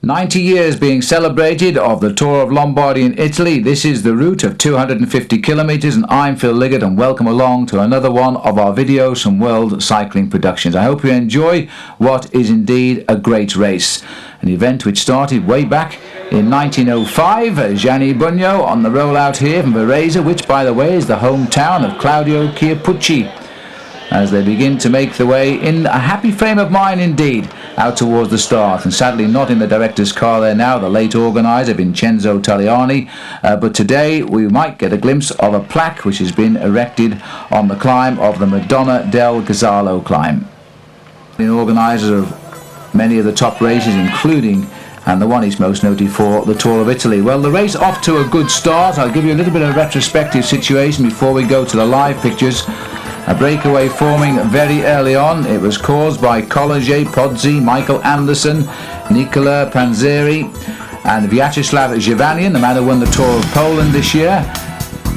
90 years being celebrated of the Tour of Lombardy in Italy. This is the route of 250 kilometres, and I'm Phil Liggett, and welcome along to another one of our videos from World Cycling Productions. I hope you enjoy what is indeed a great race. An event which started way back in 1905. Gianni Bugno on the rollout here from Varese, which by the way is the hometown of Claudio Chiappucci, as they begin to make their way in a happy frame of mind indeed out towards the start, and sadly not in the director's car there now, the late organiser Vincenzo Taliani, but today we might get a glimpse of a plaque which has been erected on the climb of the Madonna del Gazalo climb. The organisers of many of the top races, including, and the one he's most noted for, the Tour of Italy. Well, the race off to a good start. I'll give you a little bit of a retrospective situation before we go to the live pictures. A breakaway forming very early on. It was caused by College, Pozzi, Michael Anderson, Nicola Panzeri and Vyacheslav Zhivanian, the man who won the Tour of Poland this year,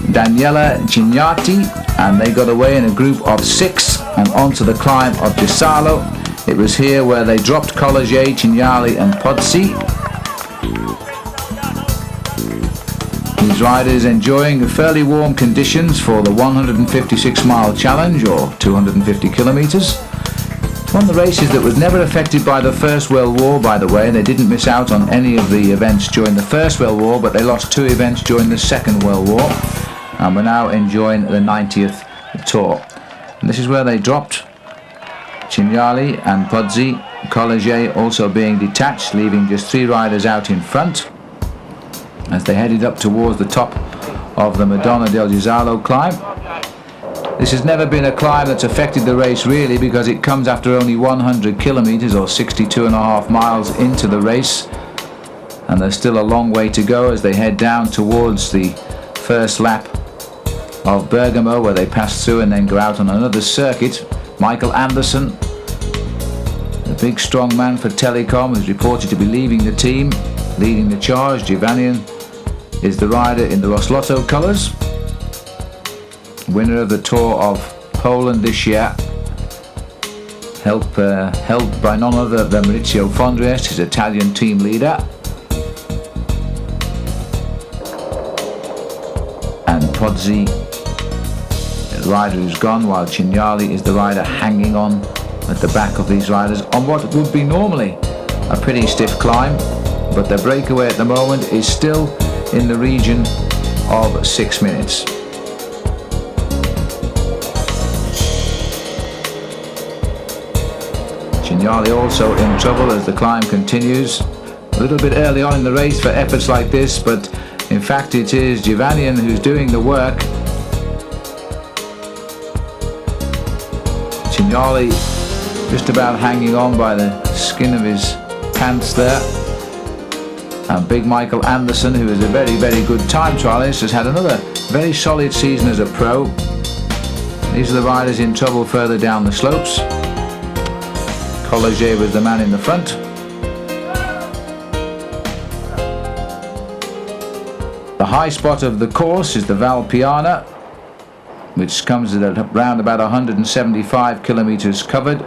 Daniela Cignati, and they got away in a group of 6 and onto the climb of Gisalo. It was here where they dropped College, Cignali and Pozzi. These riders enjoying fairly warm conditions for the 156-mile challenge, or 250 kilometres. One of the races that was never affected by the First World War, by the way. They didn't miss out on any of the events during the First World War, but they lost 2 events during the Second World War, and we're now enjoying the 90th Tour. And this is where they dropped Cignali and Pozzi, College also being detached, leaving just 3 riders out in front as they headed up towards the top of the Madonna del Gisalo climb. This has never been a climb that's affected the race really, because it comes after only 100 kilometres or 62.5 miles into the race, and there's still a long way to go as they head down towards the first lap of Bergamo, where they pass through and then go out on another circuit. Michael Anderson, the big strong man for Telecom, is reported to be leaving the team, leading the charge. Zhivanian is the rider in the Roslotto colours, winner of the Tour of Poland this year, held by none other than Maurizio Fondriest, his Italian team leader. And Pozzi, the rider who's gone, while Cignali is the rider hanging on at the back of these riders on what would be normally a pretty stiff climb, but the breakaway at the moment is still in the region of 6 minutes. Cignali also in trouble as the climb continues. A little bit early on in the race for efforts like this, but in fact it is Zhivanian who's doing the work. Cignali just about hanging on by the skin of his pants there. And big Michael Anderson, who is a very, very good time trialist, has had another very solid season as a pro. These are the riders in trouble further down the slopes. College was the man in the front. The high spot of the course is the Val Piana, which comes at around about 175 kilometres covered.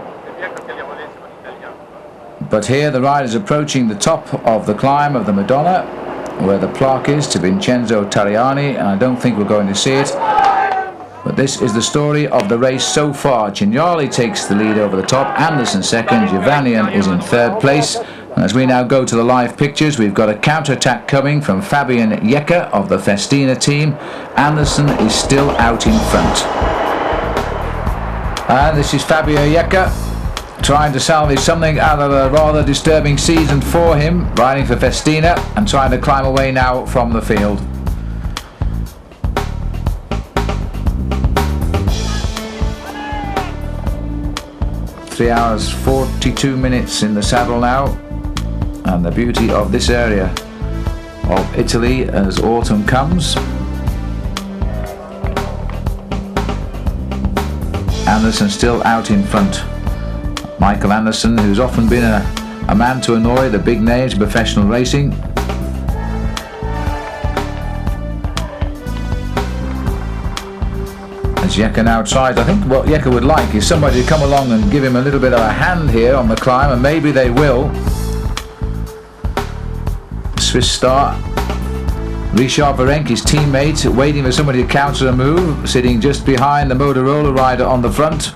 But here the riders approaching the top of the climb of the Madonna, where the plaque is to Vincenzo Taliani, and I don't think we're going to see it. But this is the story of the race so far. Cignali takes the lead over the top, Anderson second, Zhivanian is in 3rd place. And as we now go to the live pictures, we've got a counter-attack coming from Fabian Jecker of the Festina team. Anderson is still out in front. And this is Fabio Jecker, trying to salvage something out of a rather disturbing season for him, riding for Festina and trying to climb away now from the field. Three hours 42 minutes in the saddle now, and the beauty of this area of Italy as autumn comes. Anderson still out in front. Michael Anderson, who's often been a man to annoy the big names of professional racing. As Jecker now tries, I think what Jecker would like is somebody to come along and give him a little bit of a hand here on the climb, and maybe they will. Swiss star. Richard Virenque, his teammate, waiting for somebody to counter a move, sitting just behind the Motorola rider on the front.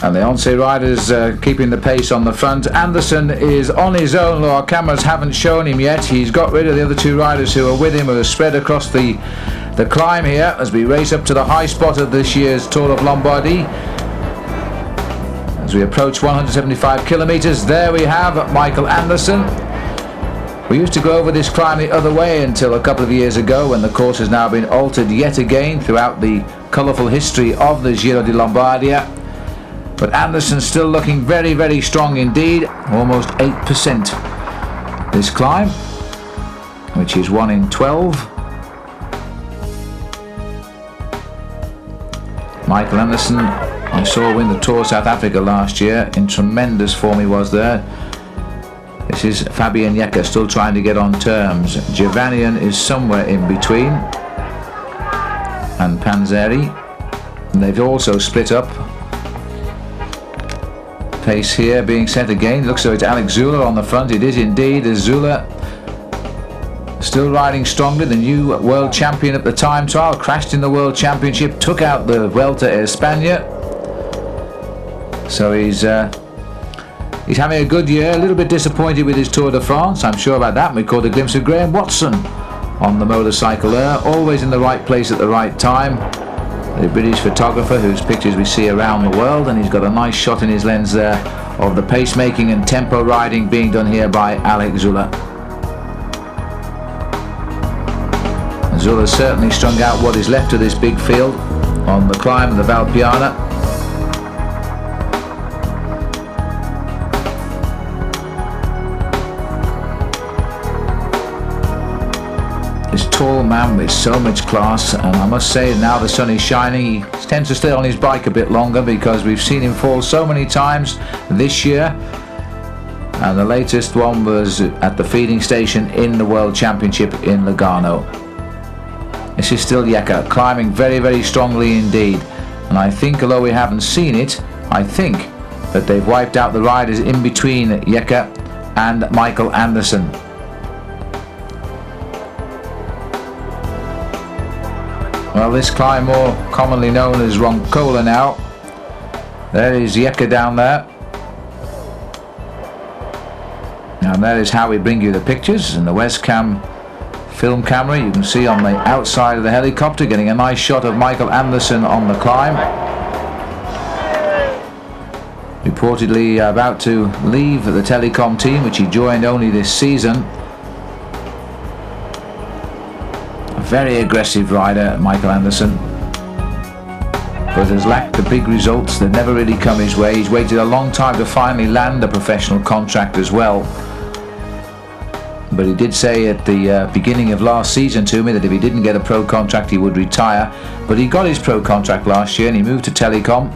And the Once riders keeping the pace on the front. Anderson is on his own, though our cameras haven't shown him yet. He's got rid of the other two riders who are with him, who are spread across the climb here as we race up to the high spot of this year's Tour of Lombardy. As we approach 175 kilometers, there we have Michael Anderson. We used to go over this climb the other way until a couple of years ago, when the course has now been altered yet again throughout the colourful history of the Giro di Lombardia. But Anderson's still looking very, very strong indeed. Almost 8% this climb, which is 1 in 12. Michael Anderson, I saw win the Tour of South Africa last year. In tremendous form he was there. This is Fabian Jekker still trying to get on terms. Giovanian is somewhere in between. And Panzeri. And they've also split up. Pace here being set again. Looks like it's Alex Zülle on the front. It is indeed. Zülle still riding strongly. The new world champion at the time trial. Crashed in the world championship. Took out the Vuelta a España. So he's having a good year. A little bit disappointed with his Tour de France. I'm sure about that. We caught a glimpse of Graham Watson on the motorcycle there. Always in the right place at the right time. The British photographer whose pictures we see around the world, and he's got a nice shot in his lens there of the pacemaking and tempo riding being done here by Alex Zülle. Zülle certainly strung out what is left of this big field on the climb of the Val Piana. This tall man with so much class, and I must say now the sun is shining, he tends to stay on his bike a bit longer because we've seen him fall so many times this year, and the latest one was at the feeding station in the World Championship in Lugano. This is still Jekker, climbing very, very strongly indeed, and I think, although we haven't seen it, I think that they've wiped out the riders in between Jekker and Michael Anderson. Well, this climb more commonly known as Roncola now. There is Jekker down there. And that is how we bring you the pictures in the Westcam film camera. You can see on the outside of the helicopter getting a nice shot of Michael Anderson on the climb. Reportedly about to leave the Telecom team, which he joined only this season. Very aggressive rider, Michael Anderson, but has lacked the big results that never really come his way. He's waited a long time to finally land a professional contract as well. But he did say at the beginning of last season to me that if he didn't get a pro contract he would retire. But he got his pro contract last year and he moved to Telecom.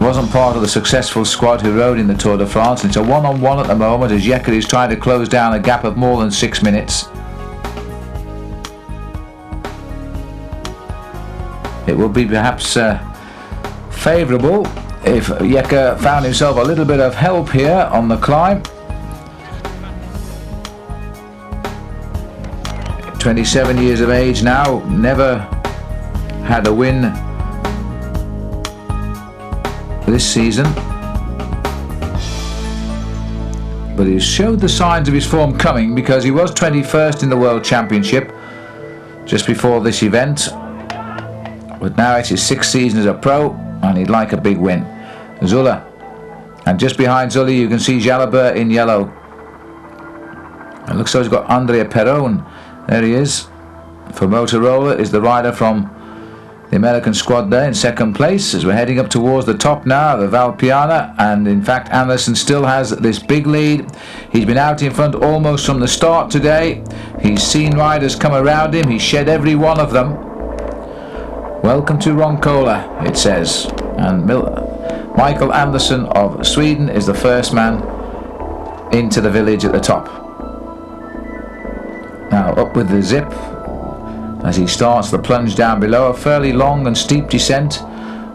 Wasn't part of the successful squad who rode in the Tour de France. It's a one-on-one at the moment as Jekker is trying to close down a gap of more than 6 minutes. It would be perhaps favourable if Jekker found himself a little bit of help here on the climb. 27 years of age now, never had a win this season. But he's showed the signs of his form coming, because he was 21st in the World Championship just before this event. But now it's his 6th season as a pro, and he'd like a big win. Zülle. And just behind Zülle you can see Jalabert in yellow. It looks like he's got Andrea Perron. There he is. For Motorola is the rider from the American squad there in 2nd place, as we're heading up towards the top now, the Val Piana. And in fact Anderson still has this big lead. He's been out in front almost from the start today. He's seen riders come around him. He's shed every one of them. Welcome to Roncola, it says. And Michael Anderson of Sweden is the first man into the village at the top. Now up with the zip as he starts the plunge down below, a fairly long and steep descent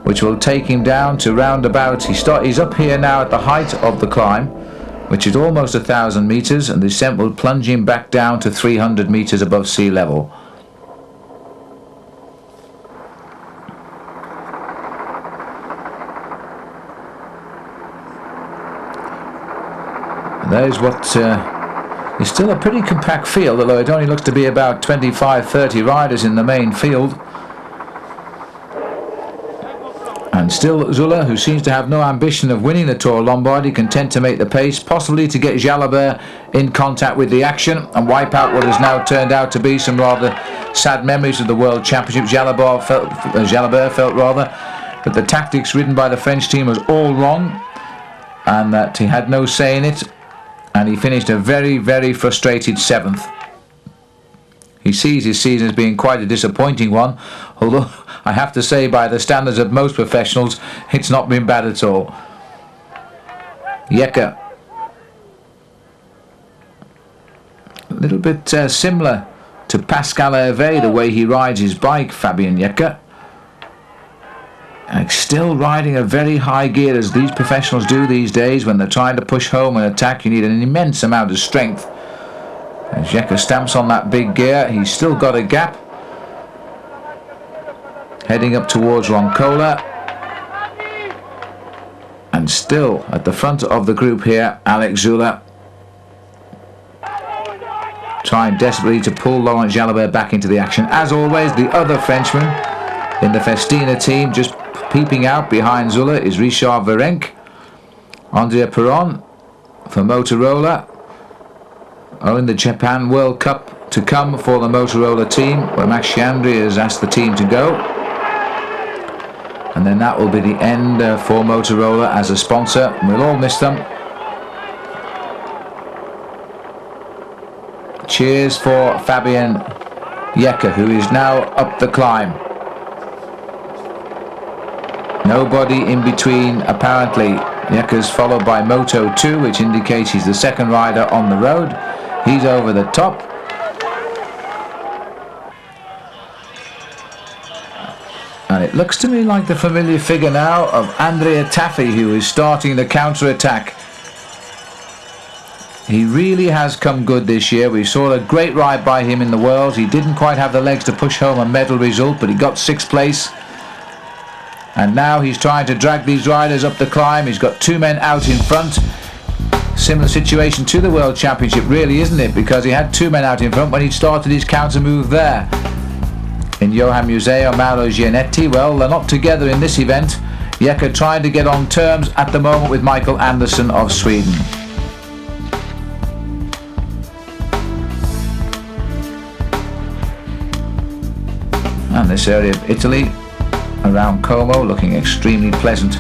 which will take him down to roundabout. He's up here now at the height of the climb, which is almost 1,000 meters, and the descent will plunge him back down to 300 meters above sea level. There's what is still a pretty compact field, although it only looks to be about 25-30 riders in the main field. And still Zula, who seems to have no ambition of winning the Tour of Lombardy, content to make the pace, possibly to get Jalabert in contact with the action and wipe out what has now turned out to be some rather sad memories of the World Championship. Jalabert felt that the tactics ridden by the French team was all wrong and that he had no say in it. And he finished a very, very frustrated 7th. He sees his season as being quite a disappointing one, although I have to say by the standards of most professionals, it's not been bad at all. Yecker. A little bit similar to Pascal Hervé, the way he rides his bike, Fabien Yecker. And still riding a very high gear, as these professionals do these days. When they're trying to push home an attack, you need an immense amount of strength. As Yecker stamps on that big gear, he's still got a gap. Heading up towards Roncola. And still at the front of the group here, Alex Zula, trying desperately to pull Laurent Jalabert back into the action. As always, the other Frenchman in the Festina team, just peeping out behind Zula, is Richard Virenque. Andrea Perron for Motorola. In the Japan World Cup to come for the Motorola team, where Max Chiandri has asked the team to go. And then that will be the end for Motorola as a sponsor. We'll all miss them. Cheers for Fabien Yecker, who is now up the climb. Nobody in between apparently. Yecker's followed by Moto 2, which indicates he's the second rider on the road. He's over the top. And it looks to me like the familiar figure now of Andrea Tafi, who is starting the counter-attack. He really has come good this year. We saw a great ride by him in the Worlds. He didn't quite have the legs to push home a medal result, but he got 6th place. And now he's trying to drag these riders up the climb. He's got 2 men out in front. Similar situation to the World Championship, really, isn't it? Because he had 2 men out in front when he started his counter move there. In Johan Museeuw and Mauro Gianetti, well, they're not together in this event. Yecker trying to get on terms at the moment with Michael Andersson of Sweden. And this area of Italy around Como looking extremely pleasant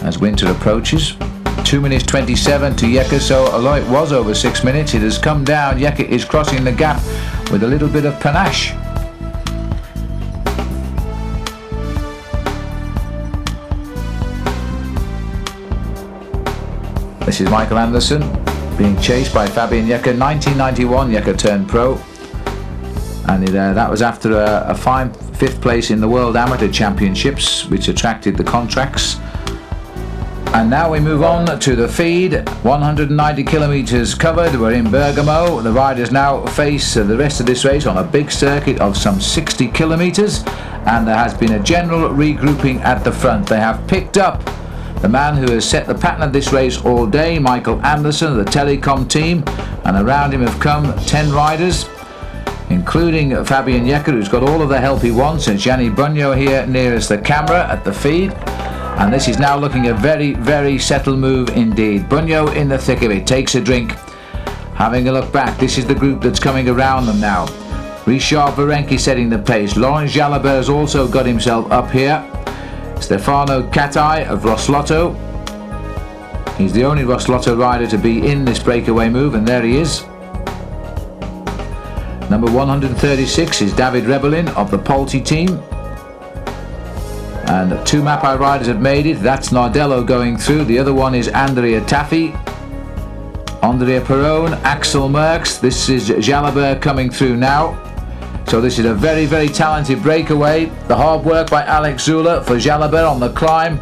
as winter approaches. 2 minutes 27 to Yecker, so although it was over 6 minutes, it has come down. Yecker is crossing the gap with a little bit of panache. This is Michael Andersson being chased by Fabien Yecker. 1991 Yecker turned pro, and that was after a fine 5th place in the World Amateur Championships, which attracted the contracts. And now we move on to the feed. 190 kilometers covered. We're in Bergamo. The riders now face the rest of this race on a big circuit of some 60 kilometers, and there has been a general regrouping at the front. They have picked up the man who has set the pattern of this race all day, Michael Andersson of the Telecom team, and around him have come 10 riders, including Fabien Yecker, who's got all of the help he wants, and Gianni Bugno here nearest the camera at the feed. And this is now looking a very, very settled move indeed. Bugno in the thick of it, takes a drink. Having a look back, this is the group that's coming around them now. Richard Virenque setting the pace. Laurent Jalabert has also got himself up here. Stefano Catai of Roslotto. He's the only Roslotto rider to be in this breakaway move, and there he is. Number 136 is David Rebellin of the Polti team. And 2 Mapai riders have made it. That's Nardello going through. The other one is Andrea Tafi, Andrea Perron, Axel Merckx. This is Jalabert coming through now. So this is a very, very talented breakaway. The hard work by Alex Zula for Jalabert on the climb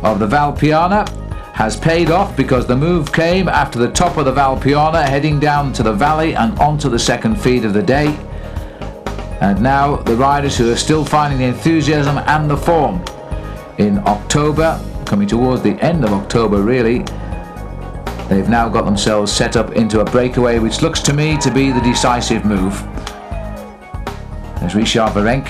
of the Val Piana has paid off, because the move came after the top of the Val Piana, heading down to the valley and onto the second feed of the day. And now the riders who are still finding the enthusiasm and the form in October, coming towards the end of October really, they've now got themselves set up into a breakaway, which looks to me to be the decisive move. There's Richard Virenque,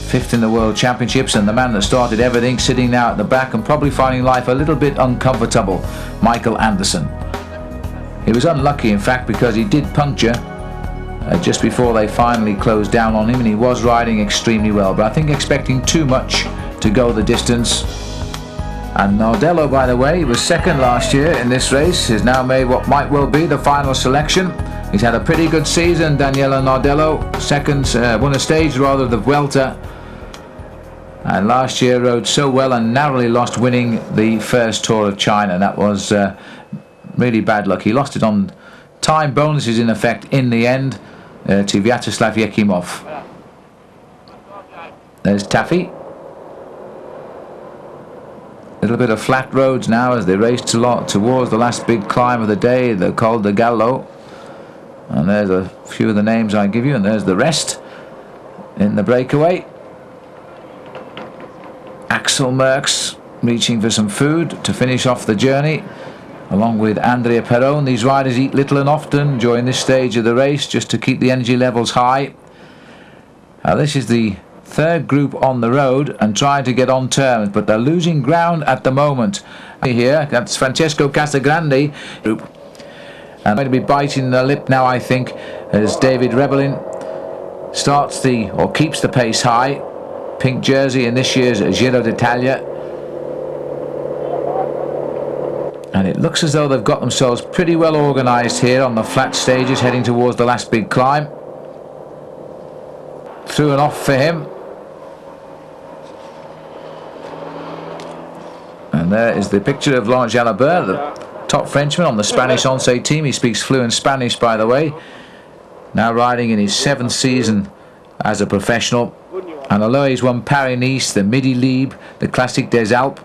5th in the World Championships, and the man that started everything, sitting now at the back and probably finding life a little bit uncomfortable, Michael Anderson. He was unlucky, in fact, because he did puncture just before they finally closed down on him, and he was riding extremely well, but I think expecting too much to go the distance. And Nardello, by the way, was second last year in this race, has now made what might well be the final selection. He's had a pretty good season, Daniele Nardello. Won a stage rather, the Vuelta, and last year rode so well and narrowly lost winning the first Tour of China. That was really bad luck. He lost it on time bonuses in effect in the end to Vyacheslav Yekimov. There's Taffy. A little bit of flat roads now as they race towards the last big climb of the day, the Col de Gallo. And there's a few of the names I give you, and there's the rest in the breakaway. Axel Merckx reaching for some food to finish off the journey, along with Andrea Perron. These riders eat little and often during this stage of the race, just to keep the energy levels high. This is the third group on the road and trying to get on terms, but they're losing ground at the moment. Here, that's Francesco Casagrande group. And going to be biting the lip now, I think, as David Rebellin keeps the pace high. Pink jersey in this year's Giro d'Italia. And it looks as though they've got themselves pretty well organised here on the flat stages, heading towards the last big climb. Through and off for him. And there is the picture of Laurent Jalabert, the top Frenchman on the Spanish Once team. He speaks fluent Spanish, by the way. Now riding in his 7th season as a professional. And although he's won Paris-Nice, the Midi-Libre, the Classique des Alpes,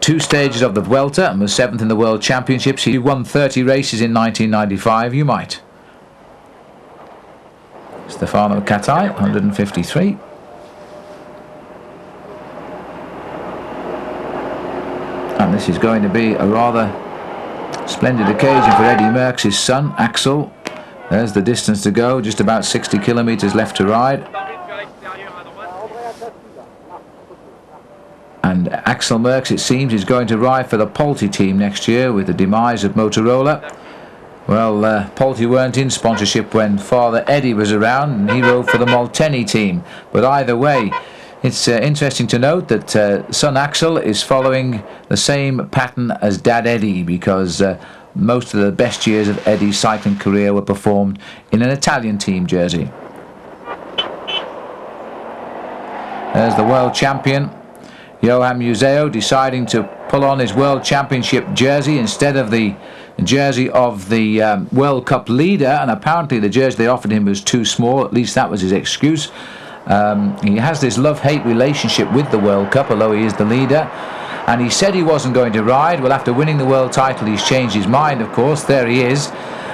2 stages of the Vuelta, and was 7th in the World Championships, he won 30 races in 1995, you might. Stefano Catai, 153. And this is going to be a rather splendid occasion for Eddie Merckx, his son, Axel. There's the distance to go, just about 60 kilometres left to ride. And Axel Merckx, it seems, is going to ride for the Polti team next year with the demise of Motorola. Well, Polti weren't in sponsorship when Father Eddie was around, and he rode for the Molteni team. But either way, it's interesting to note that son Axel is following the same pattern as Dad Eddie, because most of the best years of Eddie's cycling career were performed in an Italian team jersey. There's the world champion, Johan Museo, deciding to pull on his World Championship jersey instead of the jersey of the World Cup leader, and apparently the jersey they offered him was too small. At least that was his excuse. He has this love-hate relationship with the World Cup, although he is the leader, and he said he wasn't going to ride. Well, after winning the world title, he's changed his mind, of course. There he is.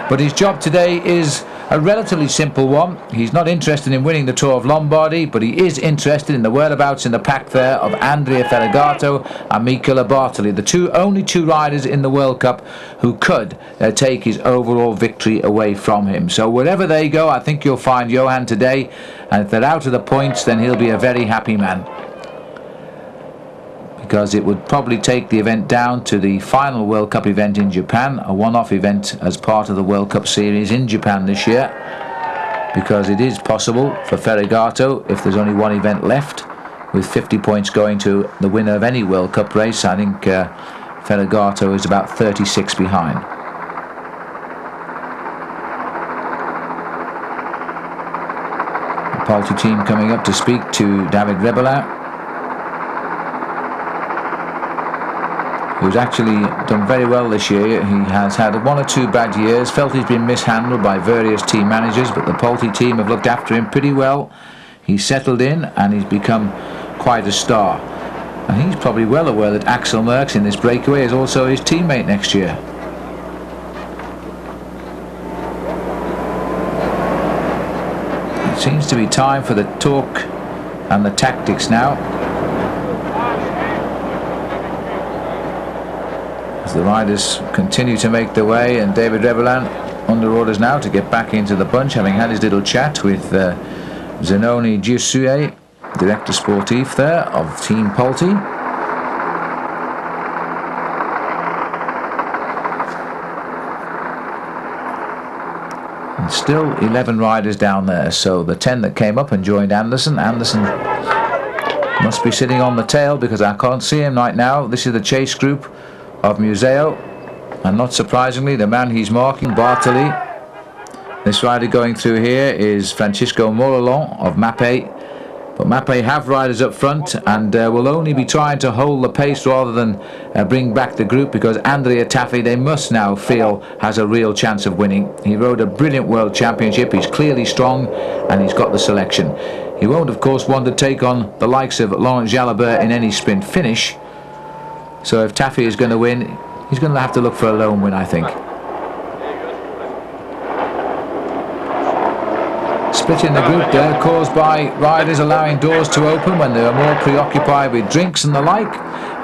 But his job today is a relatively simple one. He's not interested in winning the Tour of Lombardy, but he is interested in the whereabouts in the pack there of Andrea Ferragato and Michele Bartoli, the only two riders in the World Cup who could take his overall victory away from him. So wherever they go, I think you'll find Johan today, and if they're out of the points, then he'll be a very happy man, because it would probably take the event down to the final World Cup event in Japan, a one-off event as part of the World Cup series in Japan this year, because it is possible for Ferragato, if there's only one event left, with 50 points going to the winner of any World Cup race. I think Ferragato is about 36 behind. The Polti team coming up to speak to David Rebellin, who's actually done very well this year. He has had 1 or 2 bad years, felt he's been mishandled by various team managers, but the Pulte team have looked after him pretty well. He's settled in and he's become quite a star. And he's probably well aware that Axel Merckx in this breakaway is also his teammate next year. It seems to be time for the talk and the tactics now, as the riders continue to make their way, and David Revelan under orders now to get back into the bunch, having had his little chat with Zenoni Giussue, Director Sportif there of Team Pulte. And still 11 riders down there, so the 10 that came up and joined Anderson must be sitting on the tail, because I can't see him right now. This is the chase group of Museo, and not surprisingly the man he's marking, Bartoli. This rider going through here is Francisco Morelon of Mapei, but Mapei have riders up front and will only be trying to hold the pace rather than bring back the group, because Andrea Taffi, they must now feel, has a real chance of winning. He rode a brilliant World Championship, he's clearly strong and he's got the selection. He won't of course want to take on the likes of Laurent Jalabert in any sprint finish, so if Taffi is going to win, he's going to have to look for a lone win, I think. Split in the group there, caused by riders allowing doors to open when they are more preoccupied with drinks and the like.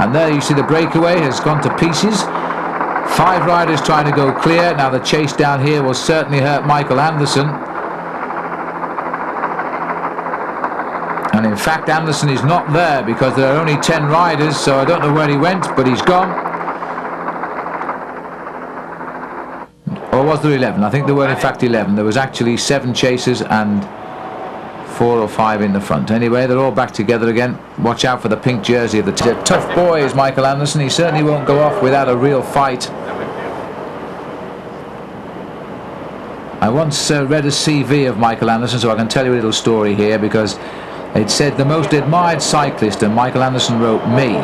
And there you see the breakaway has gone to pieces. 5 riders trying to go clear. Now the chase down here will certainly hurt Michael Anderson. And in fact Anderson is not there, because there are only 10 riders, so I don't know where he went, but he's gone. Or was there 11? I think there were in fact 11. There was actually 7 chasers and 4 or 5 in the front. Anyway, they're all back together again. Watch out for the pink jersey of the team. Tough boy is Michael Anderson. He certainly won't go off without a real fight. I once read a CV of Michael Anderson, so I can tell you a little story here, because it said the most admired cyclist, and Michael Anderson wrote me.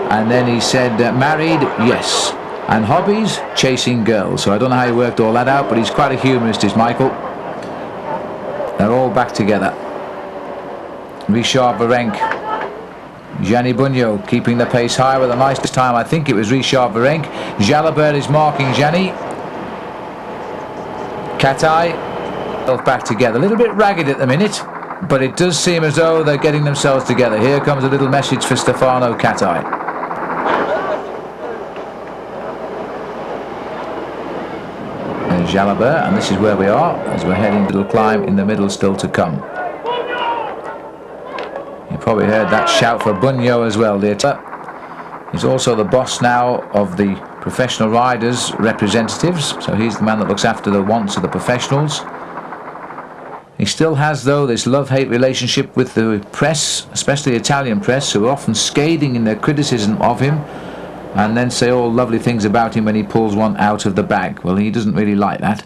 And then he said married, yes. And hobbies, chasing girls. So I don't know how he worked all that out, but he's quite a humorist, is Michael. They're all back together. Richard Virenque, Gianni Bugno keeping the pace high with a nice time. I think it was Richard Virenque. Jalabert is marking Gianni. Katai both back together. A little bit ragged at the minute, but it does seem as though they're getting themselves together. Here comes a little message for Stefano Katai. Jalabert, and this is where we are as we're heading to the climb in the middle still to come. You probably heard that shout for Bugno as well. He's also the boss now of the professional riders representatives, so he's the man that looks after the wants of the professionals. He still has, though, this love-hate relationship with the press, especially the Italian press, who are often scathing in their criticism of him, and then say all lovely things about him when he pulls one out of the bag. Well, he doesn't really like that.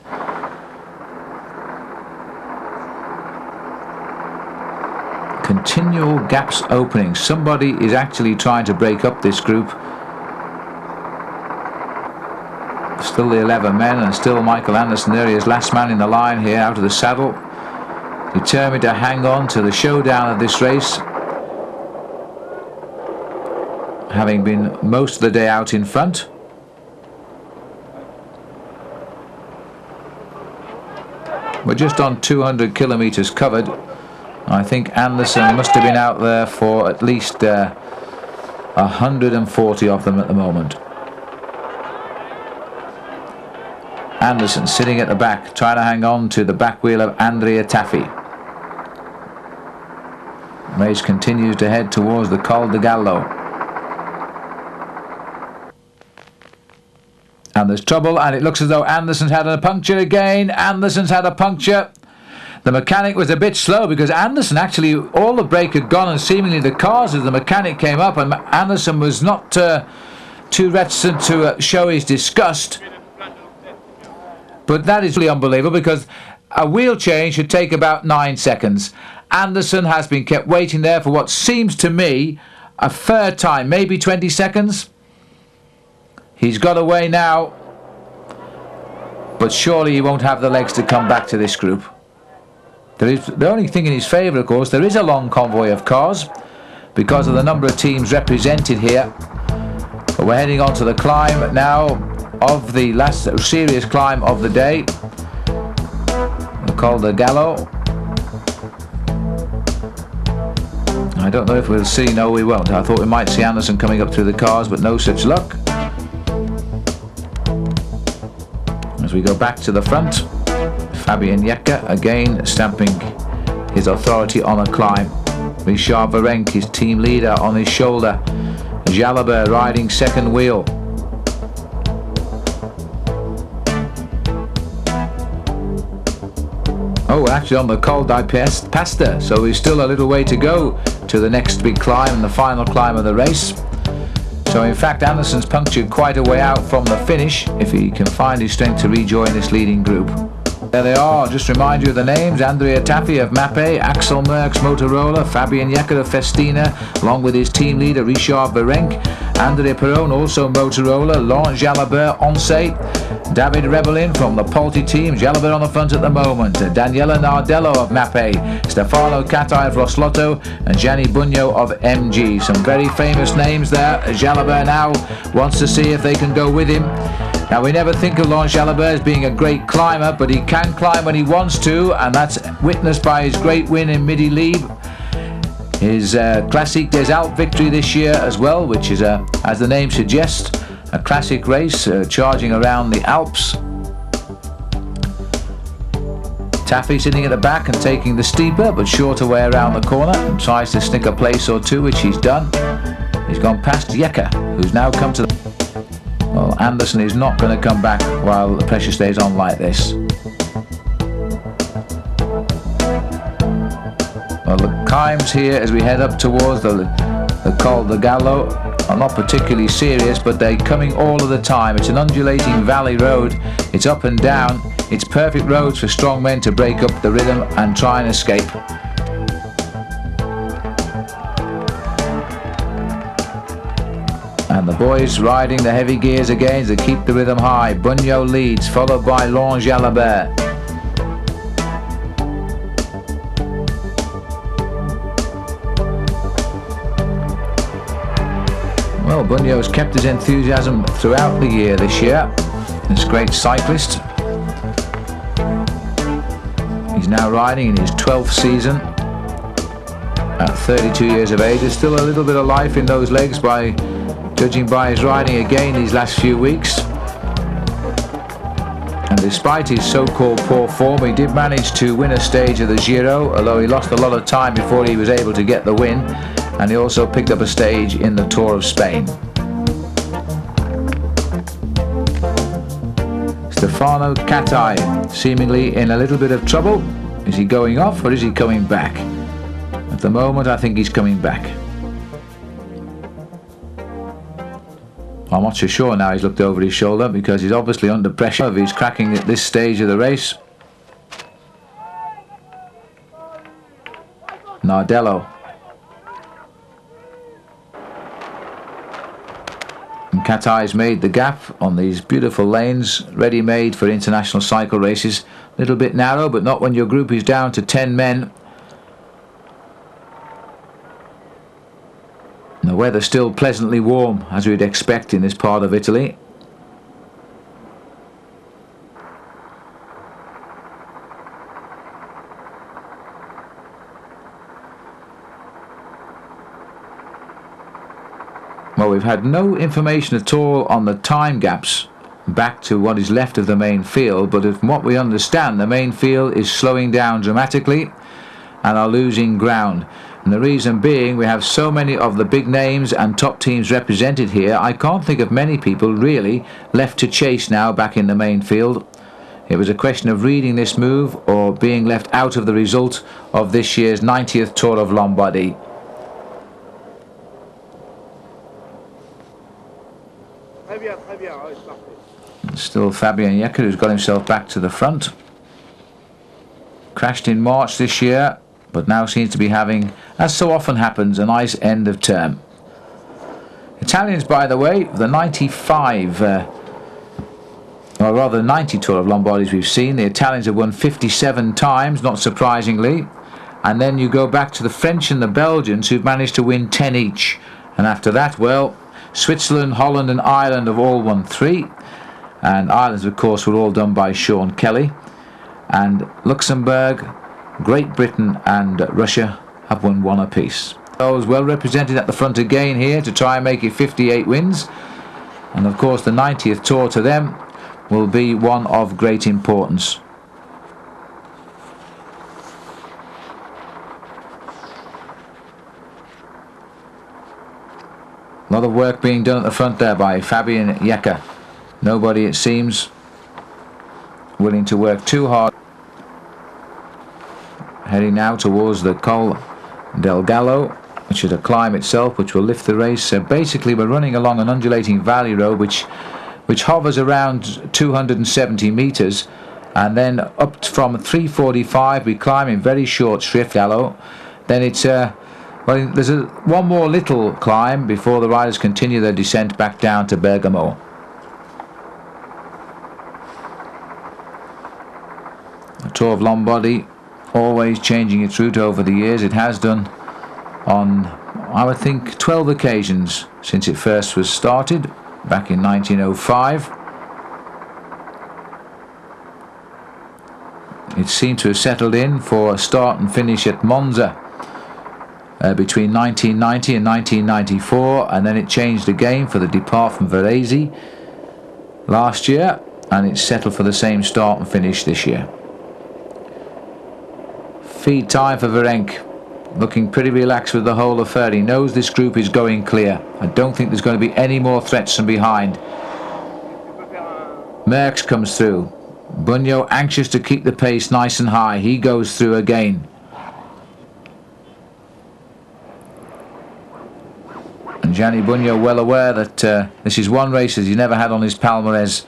Continual gaps opening. Somebody is actually trying to break up this group. Still the 11 men, and still Michael Anderson there. He is last man in the line here, out of the saddle, determined to hang on to the showdown of this race, having been most of the day out in front. We're just on 200 kilometers covered. I think Anderson must have been out there for at least 140 of them at the moment. Anderson sitting at the back, trying to hang on to the back wheel of Andrea Taffi. Race continues to head towards the Col de Gallo. And there's trouble, and it looks as though Anderson's had a puncture again. Anderson's had a puncture. The mechanic was a bit slow, because Anderson actually, all the brake had gone, and seemingly the cars as the mechanic came up, and Anderson was not too reticent to show his disgust. But that is really unbelievable, because a wheel change should take about 9 seconds. Anderson has been kept waiting there for what seems to me a fair time, maybe 20 seconds. He's got away now, but surely he won't have the legs to come back to this group. There is the only thing in his favour, of course, there is a long convoy of cars because of the number of teams represented here. But we're heading on to the climb now of the last serious climb of the day, the Col de Gallo. I don't know if we'll see. No, we won't. I thought we might see Anderson coming up through the cars, but no such luck. As we go back to the front, Fabian Jekke again stamping his authority on a climb. Richard Virenque, his team leader, on his shoulder. Jalabert riding second wheel. Oh, we're actually on the Col di Pasta, so we've still a little way to go to the next big climb and the final climb of the race. So in fact Anderson's punctured quite a way out from the finish if he can find his strength to rejoin this leading group. There they are. Just remind you of the names: Andrea Tappi of Mapei, Axel Merckx Motorola, Fabian Jekke of Festina, along with his team leader Richard Virenque, André Perron also Motorola, Laurent Jalabert Once, David Rebellin from the Polti team, Jalabert on the front at the moment, Daniela Nardello of Mapei, Stefano Catai of Roslotto, and Gianni Bugno of MG. Some very famous names there. Jalabert now wants to see if they can go with him. Now, we never think of Laurent Jalabert as being a great climber, but he can climb when he wants to, and that's witnessed by his great win in Midi-Libre. His Classique des Alpes victory this year as well, which is, as the name suggests, a classic race charging around the Alps. Taffy sitting at the back and taking the steeper but shorter way around the corner and tries to snick a place or two, which he's done. He's gone past Jekke, who's now come to the... Well, Anderson is not going to come back while the pressure stays on like this. Well, the climbs here as we head up towards the Col de Gallo are not particularly serious, but they're coming all of the time. It's an undulating valley road. It's up and down. It's perfect roads for strong men to break up the rhythm and try and escape. And the boys riding the heavy gears again to keep the rhythm high. Bugno leads, followed by Laurent Jalabert. Well, Bugno has kept his enthusiasm throughout the year this year. This great cyclist. He's now riding in his 12th season. At 32 years of age, there's still a little bit of life in those legs judging by his riding again these last few weeks. And despite his so-called poor form, he did manage to win a stage of the Giro, although he lost a lot of time before he was able to get the win, and he also picked up a stage in the Tour of Spain. Stefano Catai seemingly in a little bit of trouble. Is he going off or is he coming back? At the moment I think he's coming back. I'm not so sure now. He's looked over his shoulder because he's obviously under pressure if he's cracking at this stage of the race. Nardello. And Catai's made the gap on these beautiful lanes, ready-made for international cycle races. A little bit narrow, but not when your group is down to 10 men. And the weather still pleasantly warm, as we'd expect in this part of Italy. Well, we've had no information at all on the time gaps back to what is left of the main field, but from what we understand, the main field is slowing down dramatically and are losing ground. And the reason being, we have so many of the big names and top teams represented here. I can't think of many people really left to chase now back in the main field. It was a question of reading this move or being left out of the result of this year's 90th Tour of Lombardy. Still Fabian Jekke, who's got himself back to the front. Crashed in March this year, but now seems to be having, as so often happens, a nice end of term. Italians, by the way, the 95, or rather 90 Tour of Lombardies we've seen, the Italians have won 57 times, not surprisingly. And then you go back to the French and the Belgians, who've managed to win 10 each. And after that, well, Switzerland, Holland and Ireland have all won 3. And Ireland's, of course, were all done by Sean Kelly. And Luxembourg, Great Britain and Russia have won 1 apiece. Those well represented at the front again here to try and make it 58 wins. And of course the 90th Tour to them will be one of great importance. A lot of work being done at the front there by Fabian Jecker. Nobody, it seems, willing to work too hard. Heading now towards the Col del Gallo, which is a climb itself which will lift the race. So basically we're running along an undulating valley road which hovers around 270 meters, and then up from 345 we climb in very short shrift Gallo. Then it's well, there's one more little climb before the riders continue their descent back down to Bergamo. The Tour of Lombardy always changing its route over the years. It has done on, I would think, 12 occasions since it first was started back in 1905. It seemed to have settled in for a start and finish at Monza between 1990 and 1994, and then it changed again for the depart from Varese last year, and it's settled for the same start and finish this year. Feed time for Virenque, looking pretty relaxed with the whole affair. He knows this group is going clear. I don't think there's going to be any more threats from behind. Merckx comes through. Bugno anxious to keep the pace nice and high. He goes through again. And Gianni Bugno well aware that this is one race that he never had on his palmarès,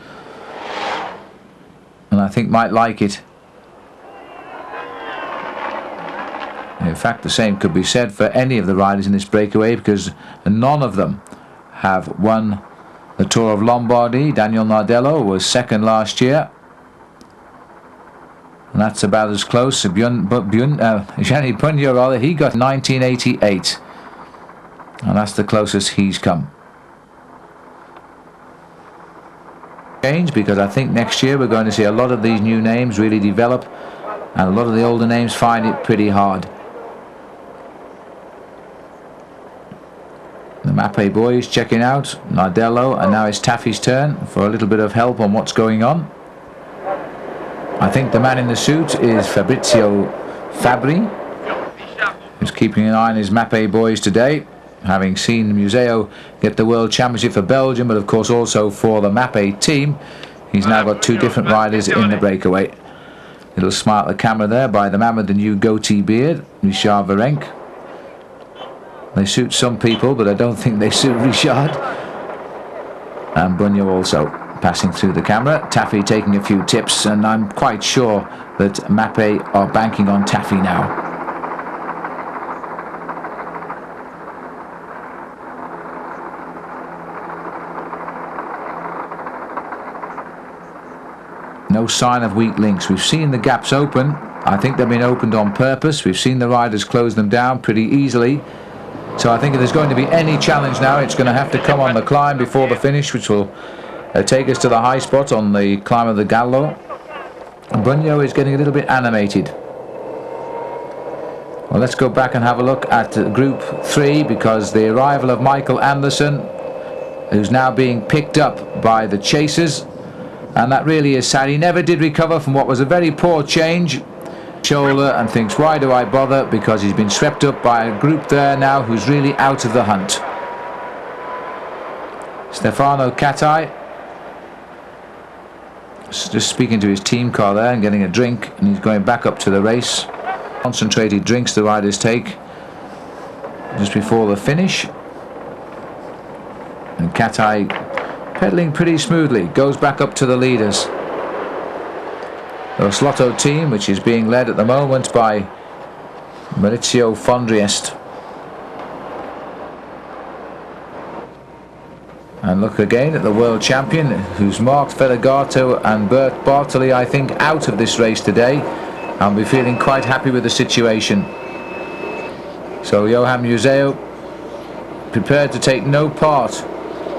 and I think might like it. In fact, the same could be said for any of the riders in this breakaway, because none of them have won the Tour of Lombardy. Daniel Nardello was second last year, and that's about as close. Gianni Bugno, rather, he got 1988, and that's the closest he's come. Change, because I think next year we're going to see a lot of these new names really develop, and a lot of the older names find it pretty hard. The Mappe boys checking out Nardello, and now it's Taffy's turn for a little bit of help on what's going on. I think the man in the suit is Fabrizio Fabri, who's keeping an eye on his Mappe boys today, having seen Museo get the World Championship for Belgium, but of course also for the Mappe team. He's now got 2 different riders in the breakaway. Little smile at the camera there by the man with the new goatee beard, Richard Virenque. They suit some people, but I don't think they suit Richard. And Bugno also passing through the camera. Taffy taking a few tips, and I'm quite sure that Mappe are banking on Taffy now. No sign of weak links. We've seen the gaps open. I think they've been opened on purpose. We've seen the riders close them down pretty easily. So I think if there's going to be any challenge now, it's going to have to come on the climb before the finish, which will take us to the high spot on the climb of the Gallo. Bugno is getting a little bit animated. Well, let's go back and have a look at Group 3, because the arrival of Michael Anderson, who's now being picked up by the chasers, and that really is sad. He never did recover from what was a very poor change shoulder, and thinks, why do I bother, because he's been swept up by a group there now who's really out of the hunt. Stefano Cattai just speaking to his team car there and getting a drink, and he's going back up to the race. Concentrated drinks the riders take just before the finish, and Cattai pedaling pretty smoothly goes back up to the leaders. The Slotto team, which is being led at the moment by Maurizio Fondriest. And look again at the world champion, who's marked Fedegato and Bert Bartoli, I think, out of this race today. I'll be feeling quite happy with the situation. So Johan Museo prepared to take no part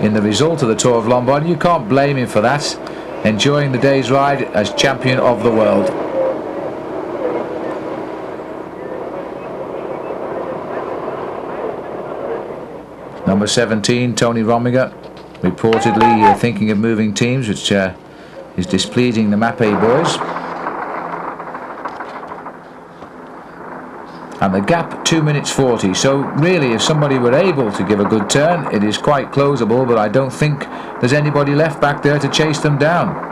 in the result of the Tour of Lombardy. You can't blame him for that. Enjoying the day's ride as champion of the world. Number 17, Tony Romo, reportedly thinking of moving teams, which is displeasing the Mappe boys. And the gap 2 minutes 40, so really if somebody were able to give a good turn, it is quite closable, but I don't think there's anybody left back there to chase them down.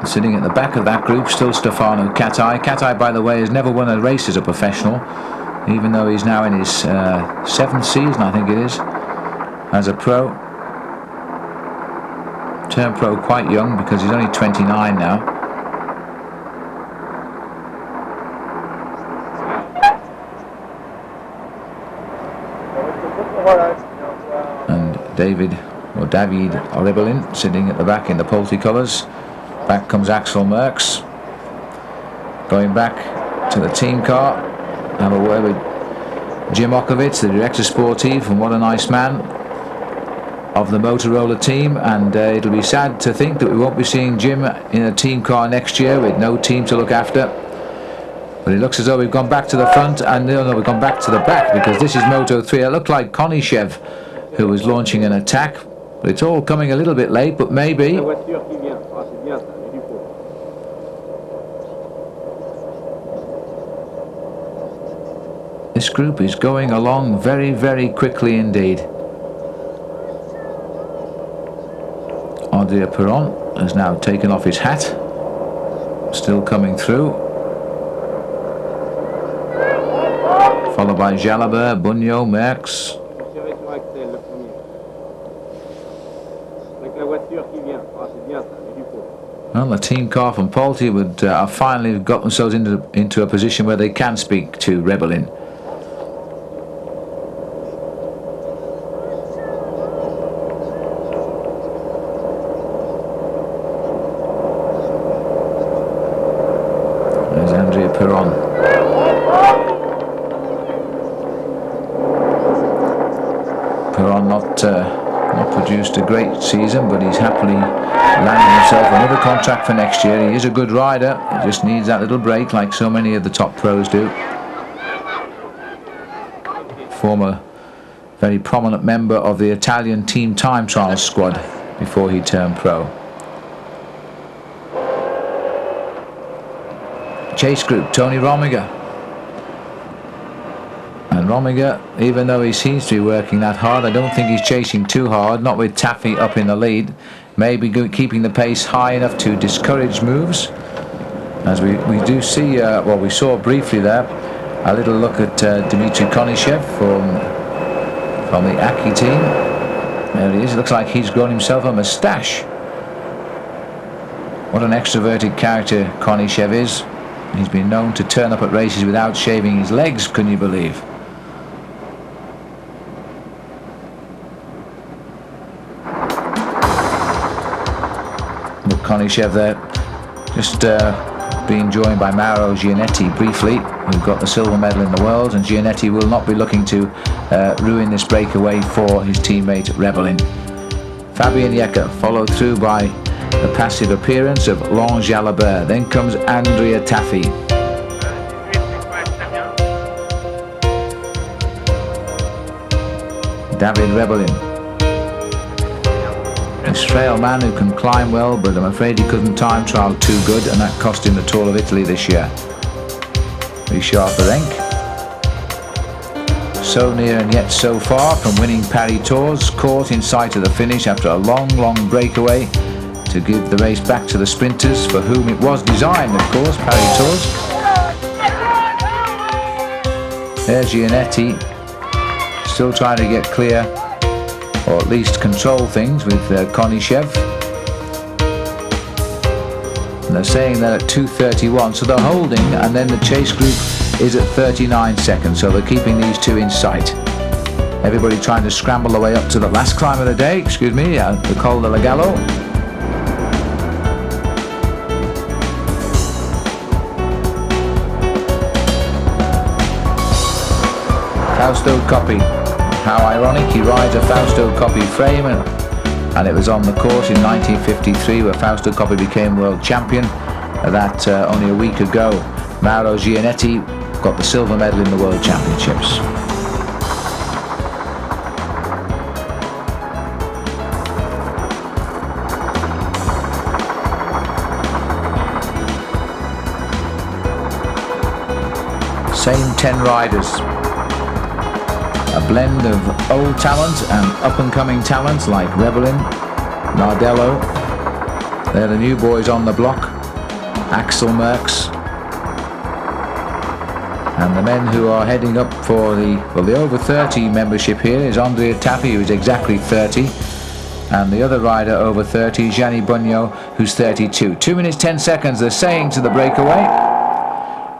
Sitting at the back of that group, still Stefano Katai. Katai, by the way, has never won a race as a professional, even though he's now in his 7th season, I think it is, as a pro. Turned pro quite young because he's only 29 now. And David Rebellin sitting at the back in the Polti colours. Back comes Axel Merckx, going back to the team car. Have a word with Jim Okovitz, the director sportive, and what a nice man, of the Motorola team. And it'll be sad to think that we won't be seeing Jim in a team car next year with no team to look after. But it looks as though we've gone back to the front, and no, we've gone back to the back, because this is Moto 3. It looked like Konishev who was launching an attack, but it's all coming a little bit late, but maybe. This group is going along very, very quickly indeed. Andrea Perron has now taken off his hat, still coming through, followed by Jalabert, Bugno, Merckx. Well, the team car from Polti would have finally got themselves into a position where they can speak to Rebellin. Perron. Perron not produced a great season, but he's happily landed himself another contract for next year. He is a good rider, he just needs that little break like so many of the top pros do. Former very prominent member of the Italian team time trial squad before he turned pro. Chase group, Tony Romo. And Romo, even though he seems to be working that hard, I don't think he's chasing too hard, not with Taffy up in the lead. Maybe keeping the pace high enough to discourage moves. As we do see, well, we saw briefly there, a little look at Dmitry Konishev from the Aki team. There he is, it looks like he's grown himself a moustache. What an extroverted character Konishev is. He's been known to turn up at races without shaving his legs, can you believe? Look, Konishev there, just being joined by Mauro Gianetti briefly, who got the silver medal in the world, and Gianetti will not be looking to ruin this breakaway for his teammate Rebellin. Fabien Yecker followed through by the passive appearance of Laurent Jalabert. Then comes Andrea Taffy. David Rebellin. This frail man who can climb well, but I'm afraid he couldn't time trial too good, and that cost him the Tour of Italy this year. Richard Virenque. So near and yet so far from winning Paris Tours, caught in sight of the finish after a long, long breakaway to give the race back to the sprinters, for whom it was designed, of course, Paris Tours. There's Gianetti, still trying to get clear, or at least control things with Konishev. And they're saying they're at 2:31, so they're holding, and then the chase group is at 39 seconds, so they're keeping these two in sight. Everybody trying to scramble their way up to the last climb of the day, the Col de la Gallo. Fausto Coppi. How ironic, he rides a Fausto Coppi frame, and it was on the course in 1953 where Fausto Coppi became world champion. That only a week ago. Mauro Gianetti got the silver medal in the World Championships. Same 10 riders. A blend of old talent and up-and-coming talents like Rebellin, Nardello. They're the new boys on the block. Axel Merckx. And the men who are heading up for the over 30 membership here is Andrea Taffi, who is exactly 30. And the other rider over 30, Gianni Bugno, who's 32. 2 minutes 10 seconds, they're saying to the breakaway.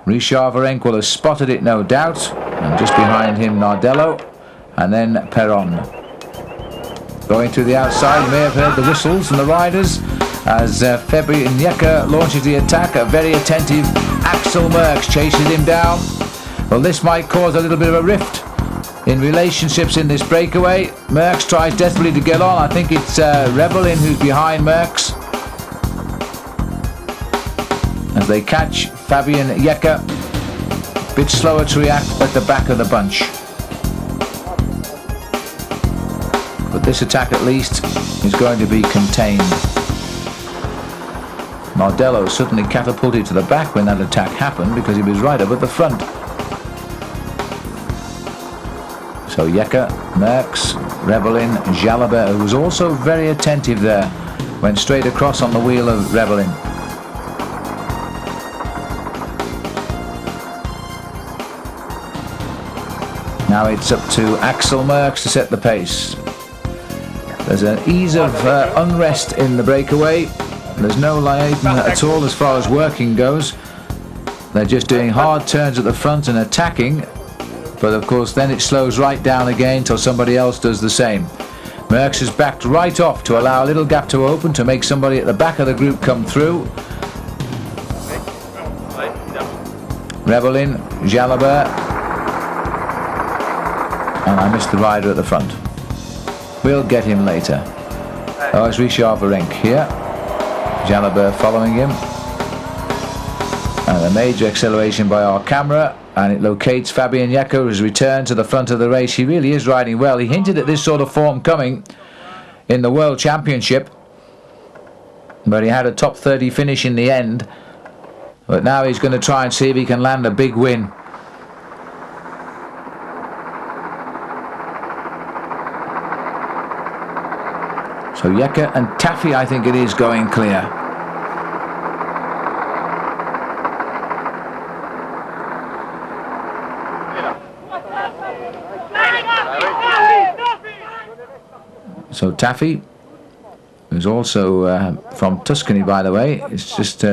Richard Virenque will have spotted it, no doubt. And just behind him, Nardello. And then Perron. Going through the outside, you may have heard the whistles from the riders as Fabian Jecker launches the attack. A very attentive Axel Merckx chases him down. Well, this might cause a little bit of a rift in relationships in this breakaway. Merckx tries desperately to get on. I think it's Rebellin who's behind Merckx. As they catch Fabian Jecker, a bit slower to react at the back of the bunch. But this attack at least is going to be contained. Nardello suddenly catapulted to the back when that attack happened because he was right up at the front. So Jecker, Merckx, Rebellin, Jalabert, who was also very attentive there, went straight across on the wheel of Rebellin. Now it's up to Axel Merckx to set the pace. There's an ease of unrest in the breakaway. There's no liaison at all as far as working goes. They're just doing hard turns at the front and attacking, but of course then it slows right down again till somebody else does the same. Merckx has backed right off to allow a little gap to open to make somebody at the back of the group come through. Rebellin, Jalabert, and I missed the rider at the front. We'll get him later. Oh, it's Richard Virenque here. Jalabert following him. And a major acceleration by our camera, and it locates Fabian Jecker, who's returned to the front of the race. He really is riding well. He hinted at this sort of form coming in the World Championship, but he had a top 30 finish in the end. But now he's going to try and see if he can land a big win. So Jecker and Taffi, I think it is, going clear. So Taffi, who's also from Tuscany, by the way, is just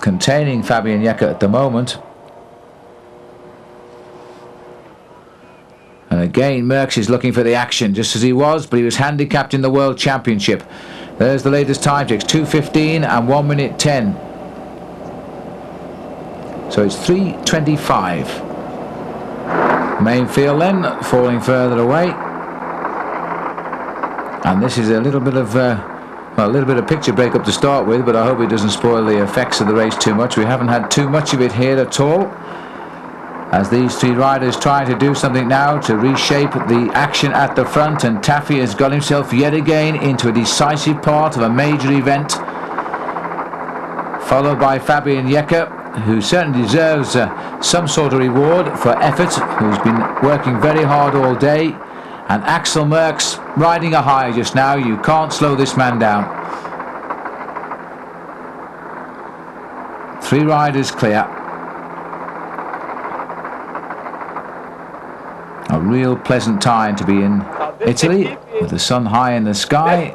containing Fabian Jecker at the moment. And again, Merckx is looking for the action, just as he was, but he was handicapped in the World Championship. There's the latest time checks, 2:15 and 1 minute 10. So it's 3:25. Main field then, falling further away. And this is a little bit of picture break up to start with, but I hope it doesn't spoil the effects of the race too much. We haven't had too much of it here at all, as these three riders try to do something now to reshape the action at the front, and Taffi has got himself yet again into a decisive part of a major event, followed by Fabian Jecker, who certainly deserves some sort of reward for effort, who's been working very hard all day, and Axel Merckx riding a high just now. You can't slow this man down. 3 riders clear. A real pleasant time to be in Italy, with the sun high in the sky.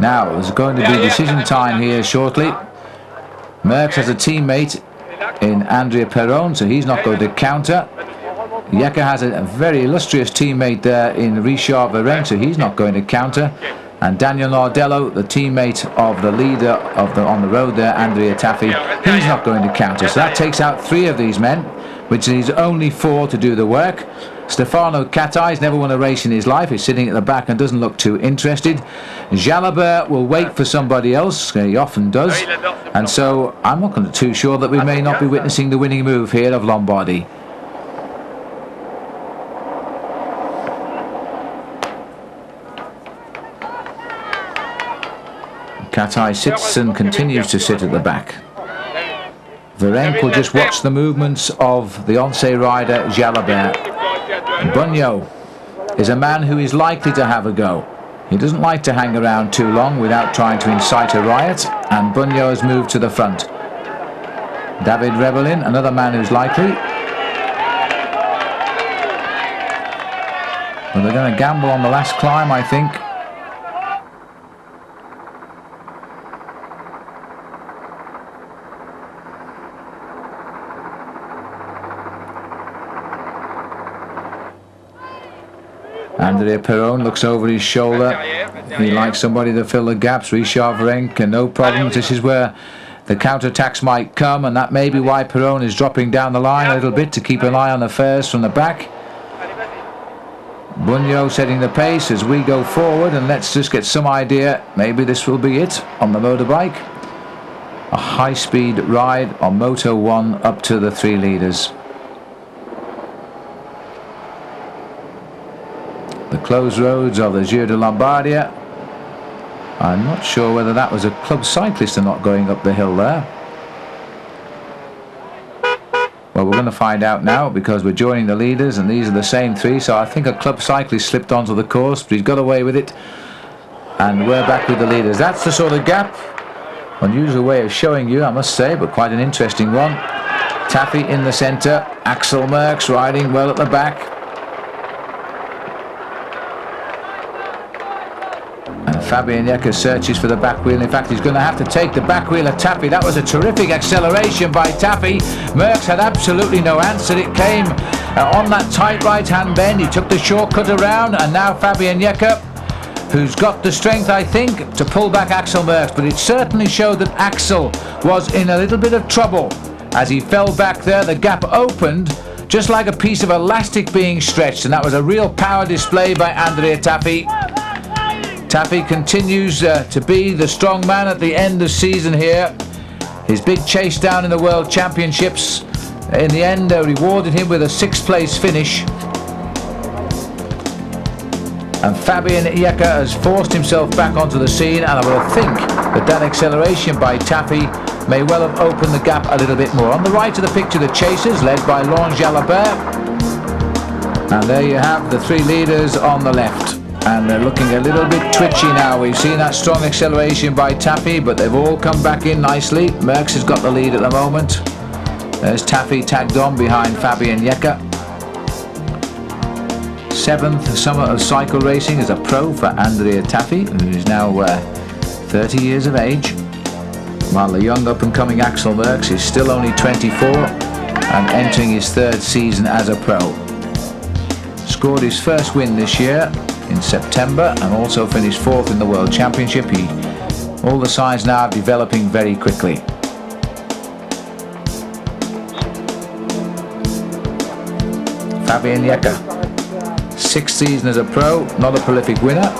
Now, there's going to be decision time here shortly. Merckx has a teammate in Andrea Perron, so he's not going to counter. Jekke has a very illustrious teammate there in Richard Virenque, so he's not going to counter. And Daniel Nardello, the teammate of the leader on the road there, Andrea Tafi, he's not going to counter. So that takes out 3 of these men, which needs only 4 to do the work. Stefano Catai's never won a race in his life. He's sitting at the back and doesn't look too interested. Jalabert will wait for somebody else. He often does. And so I'm not too sure that we may not be witnessing the winning move here of Lombardy. Catai sits and continues to sit at the back. Virenque will just watch the movements of the Once rider Jalabert. Bunyo is a man who is likely to have a go. He doesn't like to hang around too long without trying to incite a riot, and Bunyo has moved to the front. David Rebellin, another man who's likely. But they're going to gamble on the last climb, I think. Andrea Perron looks over his shoulder. He likes somebody to fill the gaps. Richard Virenque, no problems. This is where the counterattacks might come, and that may be why Perron is dropping down the line a little bit to keep an eye on affairs from the back. Bunyo setting the pace as we go forward, and let's just get some idea. Maybe this will be it on the motorbike. A high-speed ride on Moto 1 up to the 3 leaders. The closed roads of the Giro di Lombardia. I'm not sure whether that was a club cyclist or not going up the hill there. Well, we're going to find out now because we're joining the leaders and these are the same 3, so I think a club cyclist slipped onto the course, but he's got away with it. And we're back with the leaders. That's the sort of gap. Unusual way of showing you, I must say, but quite an interesting one. Tafi in the centre, Axel Merckx riding well at the back. Fabian Jekke searches for the back wheel. In fact, he's going to have to take the back wheel of Tafi. That was a terrific acceleration by Tafi. Merckx had absolutely no answer. It came on that tight right-hand bend. He took the shortcut around, and now Fabian Jekke, who's got the strength, I think, to pull back Axel Merckx. But it certainly showed that Axel was in a little bit of trouble. As he fell back there, the gap opened, just like a piece of elastic being stretched, and that was a real power display by Andrea Tafi. Tafi continues to be the strong man at the end of season here. His big chase down in the World Championships in the end rewarded him with a 6th place finish. And Fabian Jekke has forced himself back onto the scene, and I will think that acceleration by Tafi may well have opened the gap a little bit more. On the right of the picture, the chasers led by Laurent Jalabert. And there you have the 3 leaders on the left. And they're looking a little bit twitchy now. We've seen that strong acceleration by Tafi, but they've all come back in nicely. Merckx has got the lead at the moment. There's Tafi tagged on behind Fabian Jekke. 7th summer of cycle racing as a pro for Andrea Tafi, who is now 30 years of age, while the young up-and-coming Axel Merckx is still only 24 and entering his 3rd season as a pro. Scored his first win this year in September and also finished 4th in the World Championship. All the signs now are developing very quickly. Fabian Jekke, 6th season as a pro, not a prolific winner.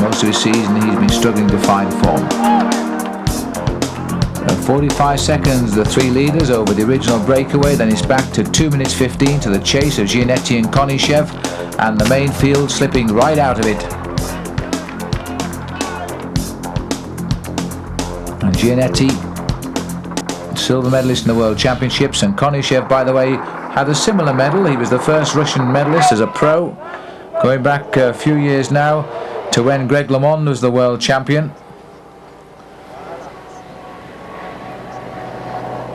Most of his season he's been struggling to find form. 45 seconds, the 3 leaders over the original breakaway, then it's back to 2 minutes 15 to the chase of Gianetti and Konishev, and the main field slipping right out of it. And Gianetti, silver medalist in the World Championships, and Konishev, by the way, had a similar medal. He was the first Russian medalist as a pro, going back a few years now to when Greg LeMond was the world champion.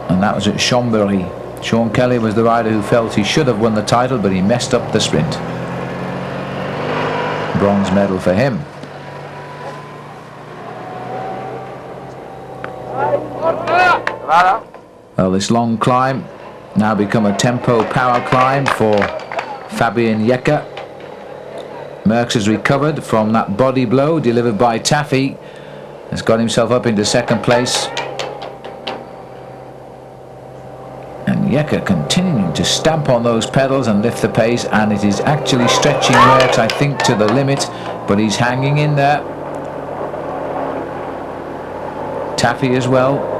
And that was at Chambéry. Sean Kelly was the rider who felt he should have won the title, but he messed up the sprint. Bronze medal for him. Well, this long climb now become a tempo power climb for Fabian Jekke. Merckx has recovered from that body blow delivered by Taffy. Has got himself up into second place. And Jekke continuing to stamp on those pedals and lift the pace, and it is actually stretching Merckx, I think, to the limit, but he's hanging in there. Taffy as well.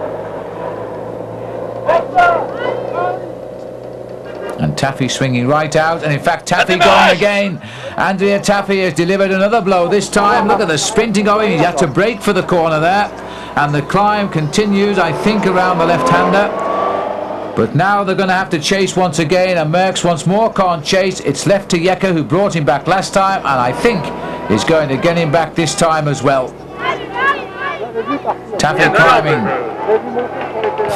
And Taffy swinging right out, and in fact Taffy going again. Andrea Taffy has delivered another blow this time. Look at the sprinting going. He had to brake for the corner there, and the climb continues, I think, around the left-hander. But now they're going to have to chase once again, and Merckx once more can't chase. It's left to Jekke, who brought him back last time, and I think is going to get him back this time as well. Taffy climbing.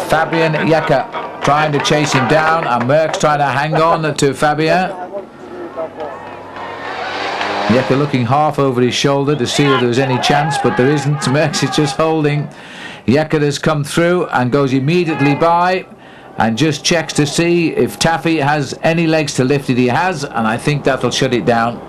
Fabian Jekke trying to chase him down, and Merckx trying to hang on to Fabian. Jekke looking half over his shoulder to see if there was any chance, but there isn't. Merckx is just holding. Jekke has come through and goes immediately by and just checks to see if Taffy has any legs to lift it. He has, and I think that'll shut it down.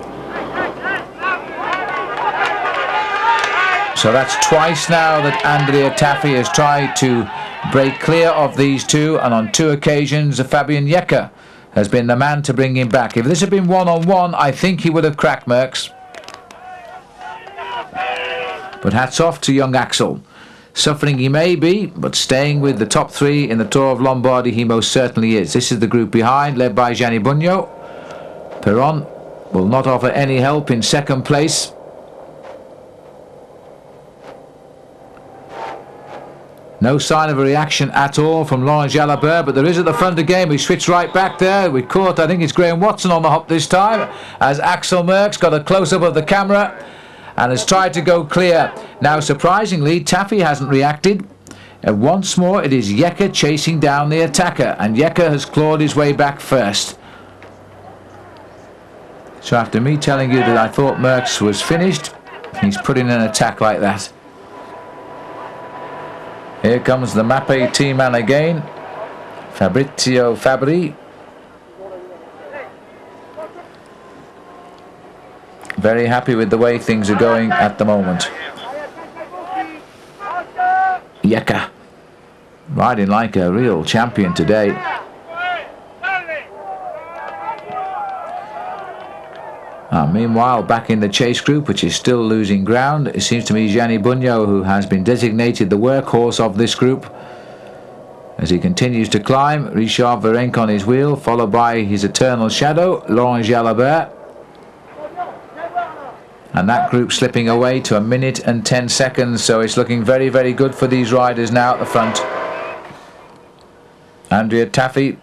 So that's twice now that Andrea Taffy has tried to break clear of these two, and on two occasions Fabian Jekke has been the man to bring him back. If this had been one-on-one, I think he would have cracked Merckx. But hats off to young Axel. Suffering he may be, but staying with the top three in the Tour of Lombardy he most certainly is. This is the group behind, led by Gianni Bugno. Perron will not offer any help in second place. No sign of a reaction at all from Laurent Jalabert, but there is at the front again. We switch right back there. We caught, I think it's Graham Watson on the hop this time, as Axel Merckx got a close-up of the camera and has tried to go clear. Now, surprisingly, Taffy hasn't reacted. And once more, it is Jekke chasing down the attacker, and Jekke has clawed his way back first. So after me telling you that I thought Merckx was finished, he's put in an attack like that. Here comes the Mappe team man again, Fabrizio Fabri. Very happy with the way things are going at the moment. Jekke riding like a real champion today. Meanwhile, back in the chase group, which is still losing ground, it seems to me Gianni Bugno who has been designated the workhorse of this group. As he continues to climb, Richard Virenque on his wheel, followed by his eternal shadow, Laurent Jalabert. And that group slipping away to 1 minute and 10 seconds, so it's looking very, very good for these riders now at the front. Andrea Taffy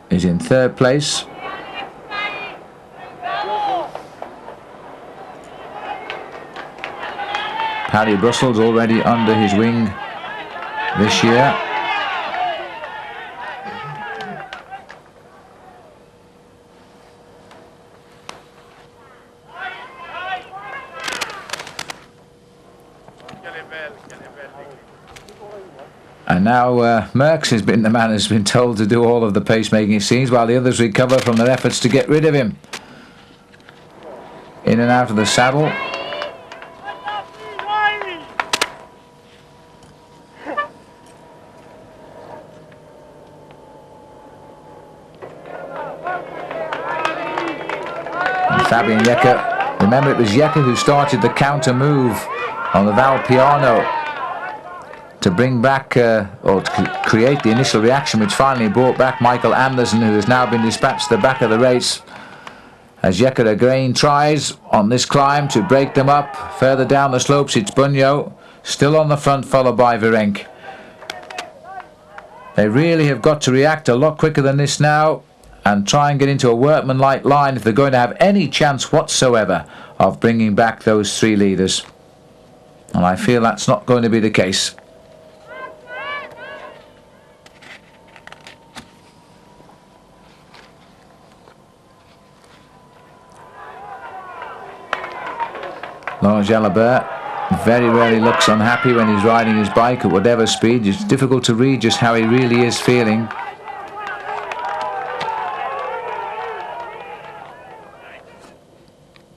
is in third place. Paddy Brussels already under his wing this year. And now Merckx has been the man who's been told to do all of the pacemaking, it seems, while the others recover from their efforts to get rid of him. In and out of the saddle. And Fabian Jekke, remember it was Jekke who started the counter move on the Val Piano to bring back or to create the initial reaction which finally brought back Michael Anderson, who has now been dispatched to the back of the race. As Jekke again tries on this climb to break them up. Further down the slopes it's Bugno, still on the front, followed by Virenque. They really have got to react a lot quicker than this now and try and get into a workmanlike line if they're going to have any chance whatsoever of bringing back those three leaders. And I feel that's not going to be the case. Laurent Jalabert very rarely looks unhappy when he's riding his bike at whatever speed. It's difficult to read just how he really is feeling.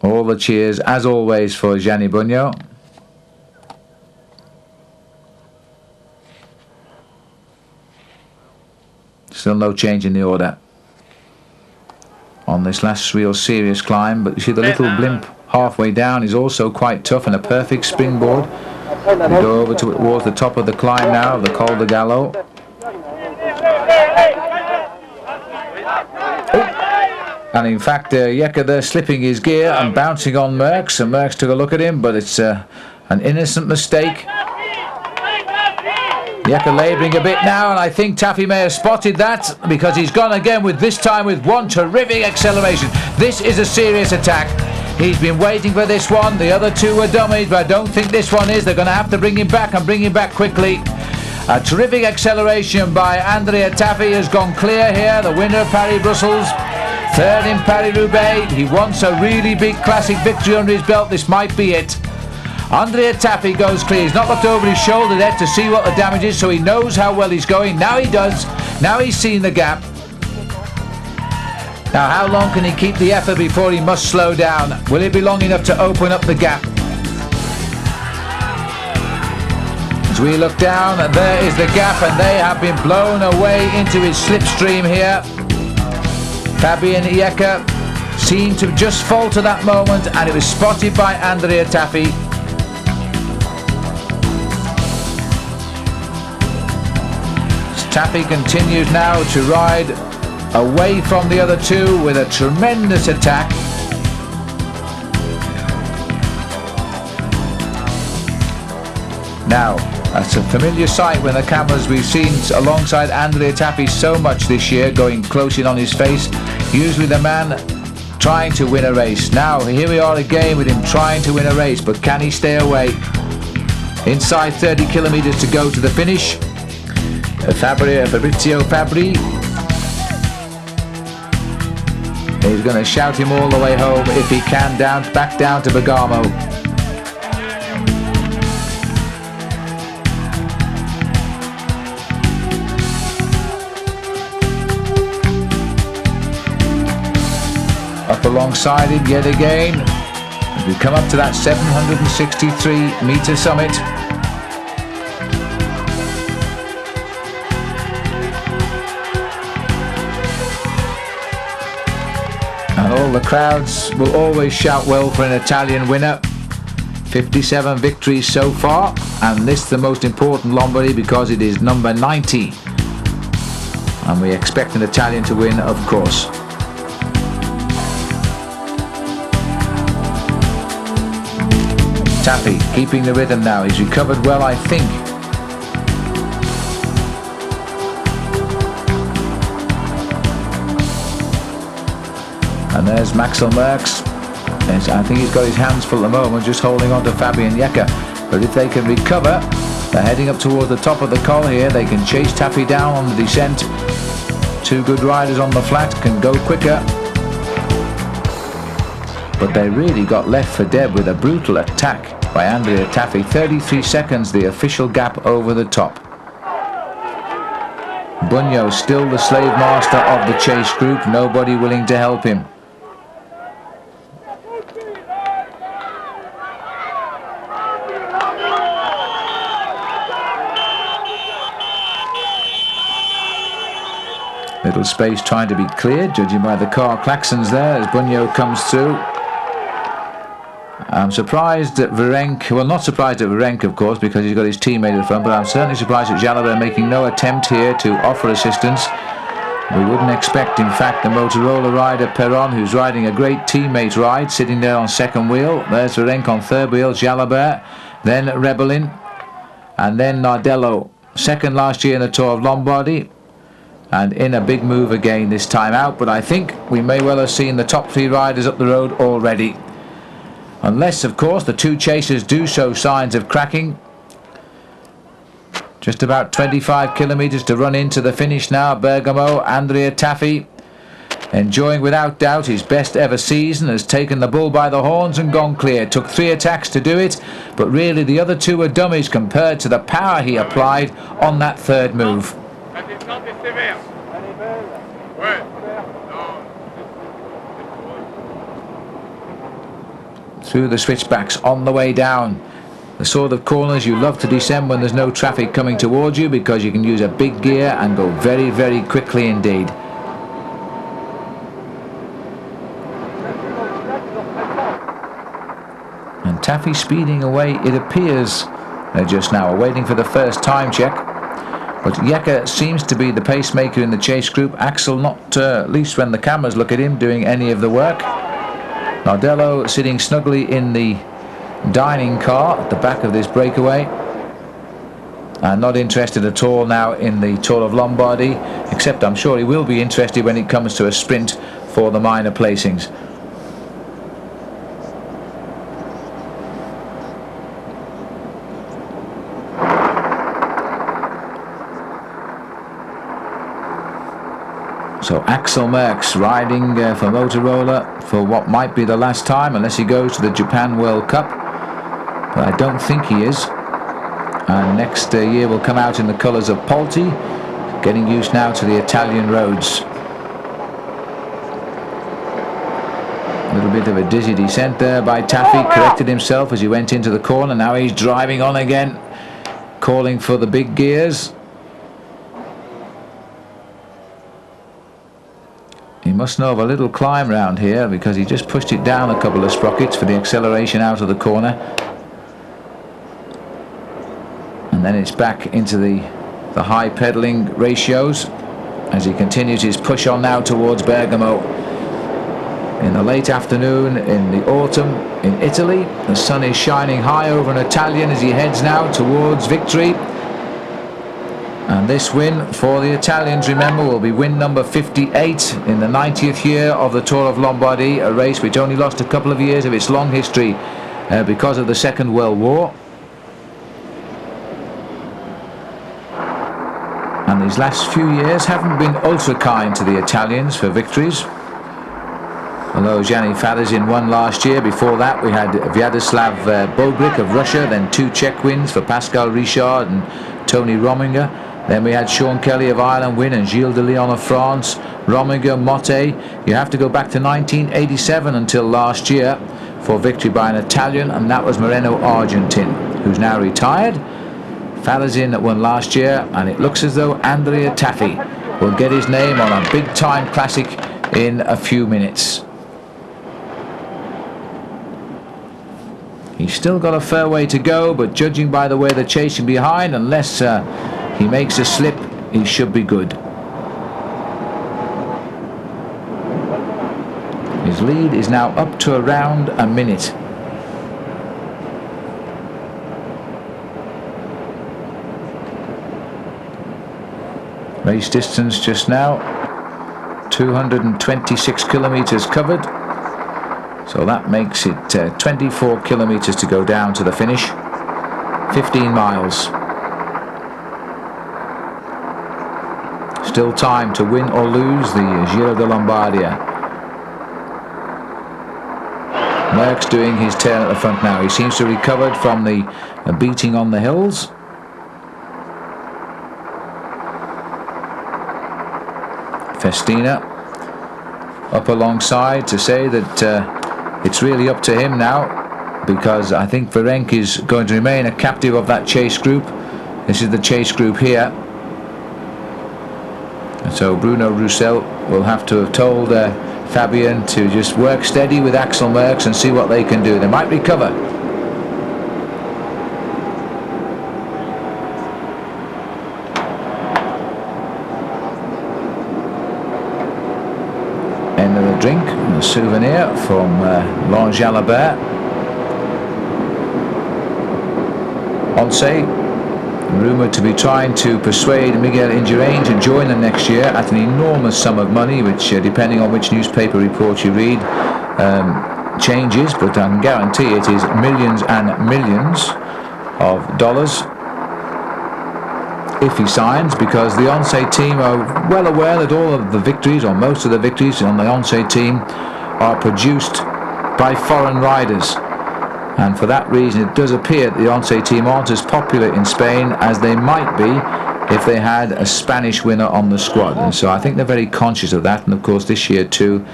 All the cheers, as always, for Gianni Bugno. Still no change in the order on this last real serious climb, but you see the little blimp halfway down is also quite tough and a perfect springboard. We go over towards the top of the climb now of the Col de Gallo. And in fact, Jekke there slipping his gear and bouncing on Merckx, and Merckx took a look at him, but it's an innocent mistake. Jekke labouring a bit now, and I think Taffy may have spotted that, because he's gone again with this time with one terrific acceleration. This is a serious attack. He's been waiting for this one. The other two were dummies, but I don't think this one is. They're going to have to bring him back, and bring him back quickly. A terrific acceleration by Andrea Taffy has gone clear here, the winner of Paris-Brussels. Third in Paris-Roubaix. He wants a really big classic victory under his belt. This might be it. Andrea Taffy goes clear. He's not looked over his shoulder yet to see what the damage is, so he knows how well he's going. Now he does. Now he's seen the gap. Now how long can he keep the effort before he must slow down? Will it be long enough to open up the gap? As we look down, and there is the gap, and they have been blown away into his slipstream here. Fabien Jekke seemed to just falter that moment, and it was spotted by Andrea Taffy. Taffy continues now to ride away from the other two with a tremendous attack. Now, that's a familiar sight when the cameras we've seen alongside Andrea Taffy so much this year, going close in on his face. Usually the man trying to win a race. Now, here we are again with him trying to win a race, but can he stay away? Inside 30 kilometers to go to the finish. Fabrizio Fabri is going to shout him all the way home if he can, back down to Bergamo. Up alongside him yet again. We come up to that 763 metre summit. And all the crowds will always shout well for an Italian winner. 57 victories so far, and this the most important Lombardy because it is number 90. And we expect an Italian to win, of course. Taffy keeping the rhythm now. He's recovered well, I think. And there's Maxel Merckx. I think he's got his hands full at the moment, just holding on to Fabien Jekke. But if they can recover, they're heading up towards the top of the col here. They can chase Taffy down on the descent. Two good riders on the flat can go quicker. But they really got left for dead with a brutal attack by Andrea Taffy. 33 seconds, the official gap over the top. Bugno still the slave master of the chase group, nobody willing to help him. Little space trying to be cleared, judging by the car klaxons there as Bugno comes through. I'm surprised at Virenque, well, not surprised at Virenque, of course, because he's got his teammate at the front, but I'm certainly surprised at Jalabert making no attempt here to offer assistance. We wouldn't expect, in fact, the Motorola rider Perron, who's riding a great teammate ride, sitting there on second wheel. There's Virenque on third wheel, Jalabert, then Rebellin, and then Nardello, second last year in the Tour of Lombardy, and in a big move again this time out. But I think we may well have seen the top three riders up the road already. Unless, of course, the two chasers do show signs of cracking. Just about 25 kilometres to run into the finish now. Bergamo, Andrea Taffy enjoying without doubt his best ever season, has taken the bull by the horns and gone clear. Took 3 attacks to do it, but really the other 2 were dummies compared to the power he applied on that third move. Through the switchbacks on the way down. The sort of corners you love to descend when there's no traffic coming towards you, because you can use a big gear and go very, very quickly indeed. And Taffy speeding away, it appears. They're just now waiting for the first time check. But Jekke seems to be the pacemaker in the chase group. Axel not, at least when the cameras look at him, doing any of the work. Nardello sitting snugly in the dining car at the back of this breakaway, and not interested at all now in the Tour of Lombardy, except I'm sure he will be interested when it comes to a sprint for the minor placings. So Axel Merckx riding for Motorola for what might be the last time, unless he goes to the Japan World Cup, but I don't think he is. And next year will come out in the colours of Polti, getting used now to the Italian roads. A little bit of a dizzy descent there by Taffy, corrected himself as he went into the corner. Now he's driving on again, calling for the big gears. He must know of a little climb round here, because he just pushed it down a couple of sprockets for the acceleration out of the corner. And then it's back into the high pedalling ratios as he continues his push on now towards Bergamo. In the late afternoon, in the autumn, in Italy, the sun is shining high over an Italian as he heads now towards victory. And this win for the Italians, remember, will be win number 58 in the 90th year of the Tour of Lombardy, a race which only lost a couple of years of its long history because of the Second World War. And these last few years haven't been ultra kind to the Italians for victories. Although Gianni Fadazin won last year, before that we had Vyacheslav Bobrik of Russia, then 2 Czech wins for Pascal Richard and Tony Romo. Then we had Sean Kelly of Ireland win, and Gilles de Leon of France, Rominger, Motte. You have to go back to 1987 until last year for victory by an Italian, and that was Moreno Argentin, who's now retired. Fadazin won last year, and it looks as though Andrea Taffy will get his name on a big-time classic in a few minutes. He's still got a fair way to go, but judging by the way they're chasing behind, unless he makes a slip, he should be good. His lead is now up to around a minute. Race distance just now 226 kilometers covered, so that makes it 24 kilometers to go down to the finish. 15 miles. Still time to win or lose the Giro di Lombardia. Merckx doing his turn at the front now. He seems to have recovered from the beating on the hills. Festina up alongside to say that it's really up to him now, because I think Virenque is going to remain a captive of that chase group. This is the chase group here. And so Bruno Roussel will have to have told Fabian to just work steady with Axel Merckx and see what they can do. They might recover. End of the drink, a souvenir from Laurent Jalabert. Once rumoured to be trying to persuade Miguel Indurain to join them next year at an enormous sum of money, which depending on which newspaper report you read changes, but I can guarantee it is millions and millions of dollars. if he signs, because the Onse team are well aware that all of the victories, or most of the victories on the Onse team, are produced by foreign riders. And for that reason, it does appear that the Onse team aren't as popular in Spain as they might be if they had a Spanish winner on the squad. And so I think they're very conscious of that. And of course, this year too,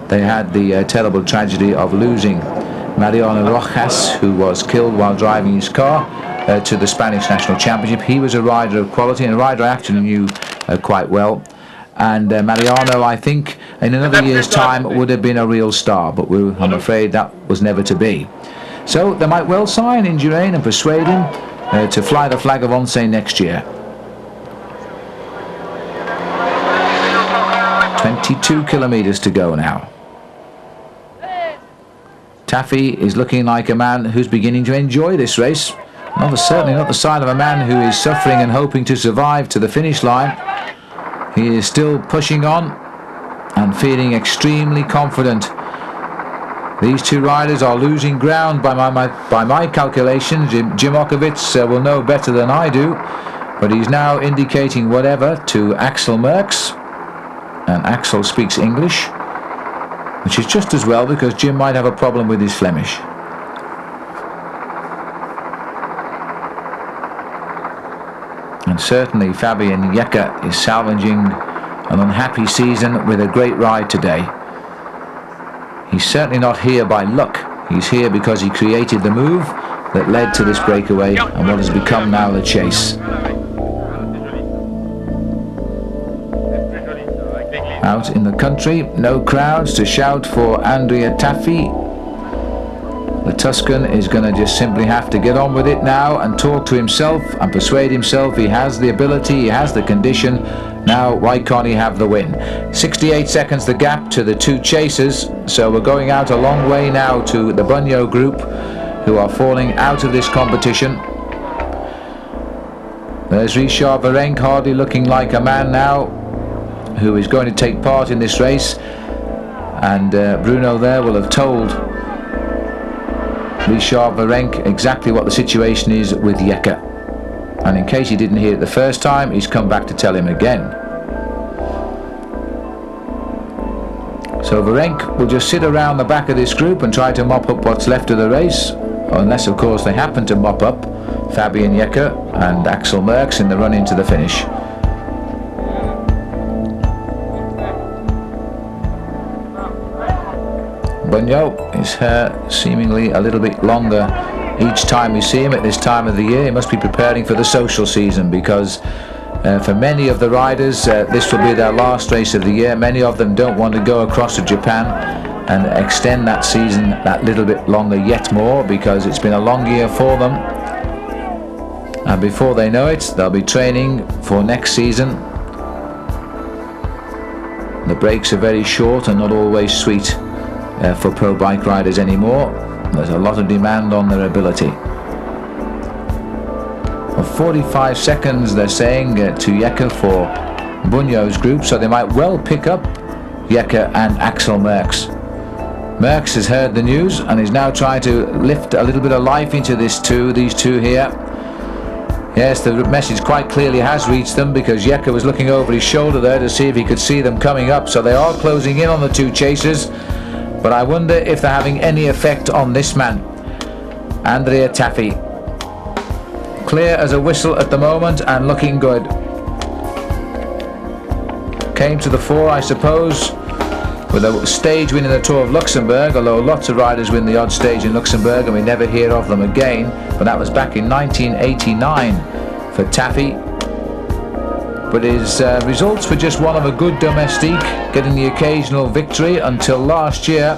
they had the terrible tragedy of losing Mariano Rojas, who was killed while driving his car, to the Spanish National Championship. He was a rider of quality, and a rider I actually knew quite well. And Mariano, I think, in another year's time would have been a real star, but I'm afraid that was never to be. So they might well sign Indurain and persuade him to fly the flag of Onse next year. 22 kilometres to go now. Taffy is looking like a man who's beginning to enjoy this race. Certainly not the sign of a man who is suffering and hoping to survive to the finish line. He is still pushing on and feeling extremely confident. These two riders are losing ground by my calculations. Jim Okovits will know better than I do, but he's now indicating whatever to Axel Merckx, and Axel speaks English, which is just as well, because Jim might have a problem with his Flemish. And certainly Fabian Jekke is salvaging an unhappy season with a great ride today. He's certainly not here by luck. He's here because he created the move that led to this breakaway and what has become now the chase. Out in the country, no crowds to shout for Andrea Taffy. The Tuscan is going to just simply have to get on with it now and talk to himself and persuade himself he has the ability, he has the condition. Now, why can't he have the win? 68 seconds the gap to the two chasers, so we're going out a long way now to the Bunyo group, who are falling out of this competition. There's Richard Virenque, hardly looking like a man now, who is going to take part in this race, and Bruno there will have told Richard Virenque exactly what the situation is with Jekke. And in case he didn't hear it the first time, he's come back to tell him again. So Virenque will just sit around the back of this group and try to mop up what's left of the race, unless of course they happen to mop up Fabian Jekke and Axel Merckx in the run into the finish. Bunyo, his hair seemingly a little bit longer each time we see him at this time of the year. He must be preparing for the social season, because for many of the riders this will be their last race of the year. Many of them don't want to go across to Japan and extend that season that little bit longer yet more, because it's been a long year for them, and before they know it they'll be training for next season. The breaks are very short and not always sweet for pro bike riders anymore. There's a lot of demand on their ability. Well, 45 seconds they're saying to Jekke for Bunyo's group, so they might well pick up Jekke and Axel Merckx. Merckx has heard the news and is now trying to lift a little bit of life into these two here. Yes, the message quite clearly has reached them, because Jekke was looking over his shoulder there to see if he could see them coming up, so they are closing in on the two chasers. But I wonder if they're having any effect on this man, Andrea Taffy. Clear as a whistle at the moment and looking good. Came to the fore, I suppose, with a stage win in the Tour of Luxembourg, although lots of riders win the odd stage in Luxembourg and we never hear of them again. But that was back in 1989 for Taffy. But his results were just one of a good domestique, getting the occasional victory until last year,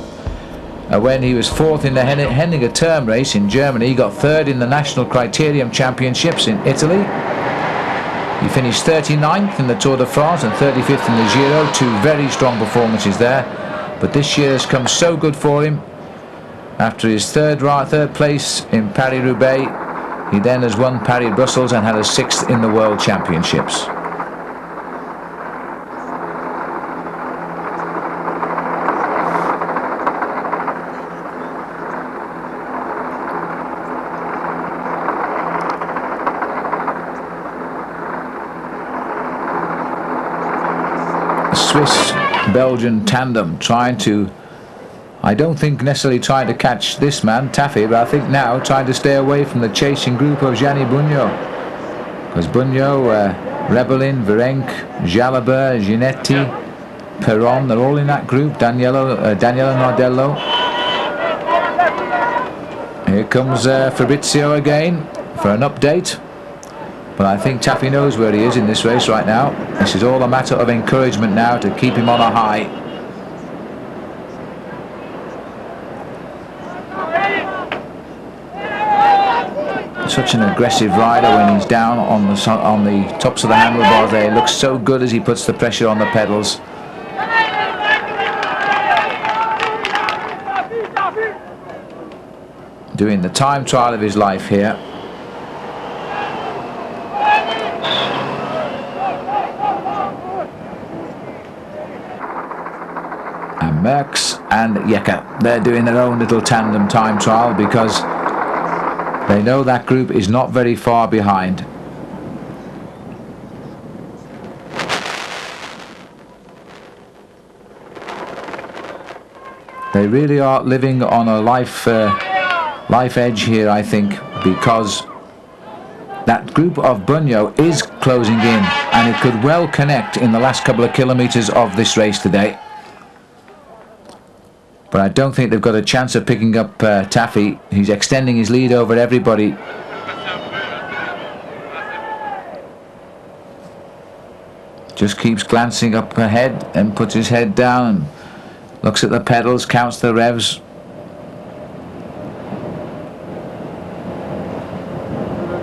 when he was fourth in the Henninger term race in Germany. He got third in the National Criterium Championships in Italy. He finished 39th in the Tour de France and 35th in the Giro, two very strong performances there. But this year has come so good for him. After his third place in Paris-Roubaix, he then has won Paris-Brussels and had a sixth in the World Championships. Swiss-Belgian tandem trying to, I don't think necessarily trying to catch this man, Taffy, but I think now trying to stay away from the chasing group of Gianni Bugno. Because Bugno, Rebellin, Virenque, Jalabert, Ginetti, Perron, they're all in that group. Daniela Nardello. Here comes Fabrizio again for an update. But I think Taffy knows where he is in this race right now. This is all a matter of encouragement now to keep him on a high. Such an aggressive rider when he's down on the tops of the handlebars there. He looks so good as he puts the pressure on the pedals. Doing the time trial of his life here. And Merckx and Jekke, they're doing their own little tandem time trial because they know that group is not very far behind. They really are living on a life edge here, I think, because that group of Bugno is closing in and it could well connect in the last couple of kilometres of this race today. But I don't think they've got a chance of picking up Taffy. He's extending his lead over everybody. Just keeps glancing up ahead and puts his head down and looks at the pedals, counts the revs.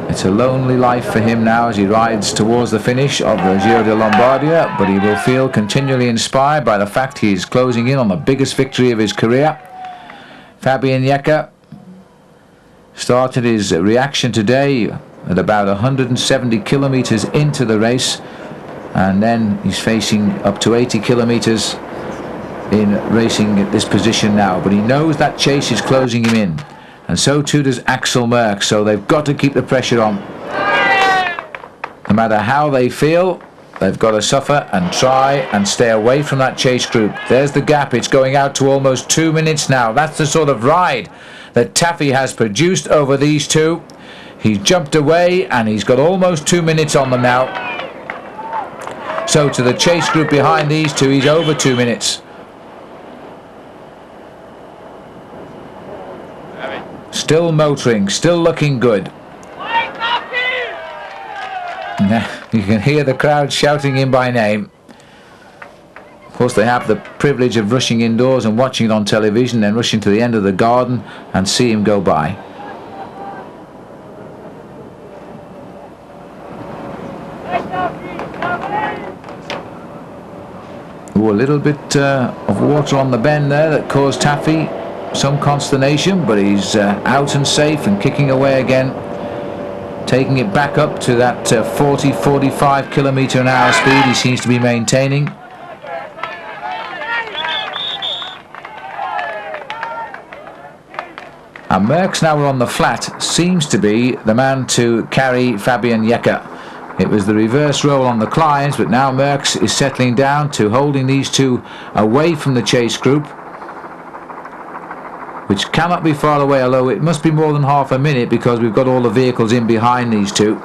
It's a lonely life for him now as he rides towards the finish of the Giro di Lombardia, but he will feel continually inspired by the fact he is closing in on the biggest victory of his career. Fabian Jekke started his reaction today at about 170 kilometres into the race, and then he's facing up to 80 kilometres in racing at this position now, but he knows that chase is closing him in. And so too does Axel Merckx, so they've got to keep the pressure on. No matter how they feel, they've got to suffer and try and stay away from that chase group. There's the gap, it's going out to almost 2 minutes now. That's the sort of ride that Taffy has produced over these two. He's jumped away and he's got almost 2 minutes on them now. So to the chase group behind these two, he's over 2 minutes. Still motoring, still looking good. You can hear the crowd shouting him by name. Of course, they have the privilege of rushing indoors and watching it on television, then rushing to the end of the garden and see him go by. Ooh, a little bit of water on the bend there that caused Taffy some consternation, but he's out and safe and kicking away again, taking it back up to that 40-45 kilometre an hour speed he seems to be maintaining. And Merckx, now we're on the flat, seems to be the man to carry Fabian Jekke. It was the reverse role on the climbs, but now Merckx is settling down to holding these two away from the chase group, which cannot be far away, although it must be more than half a minute because we've got all the vehicles in behind these two.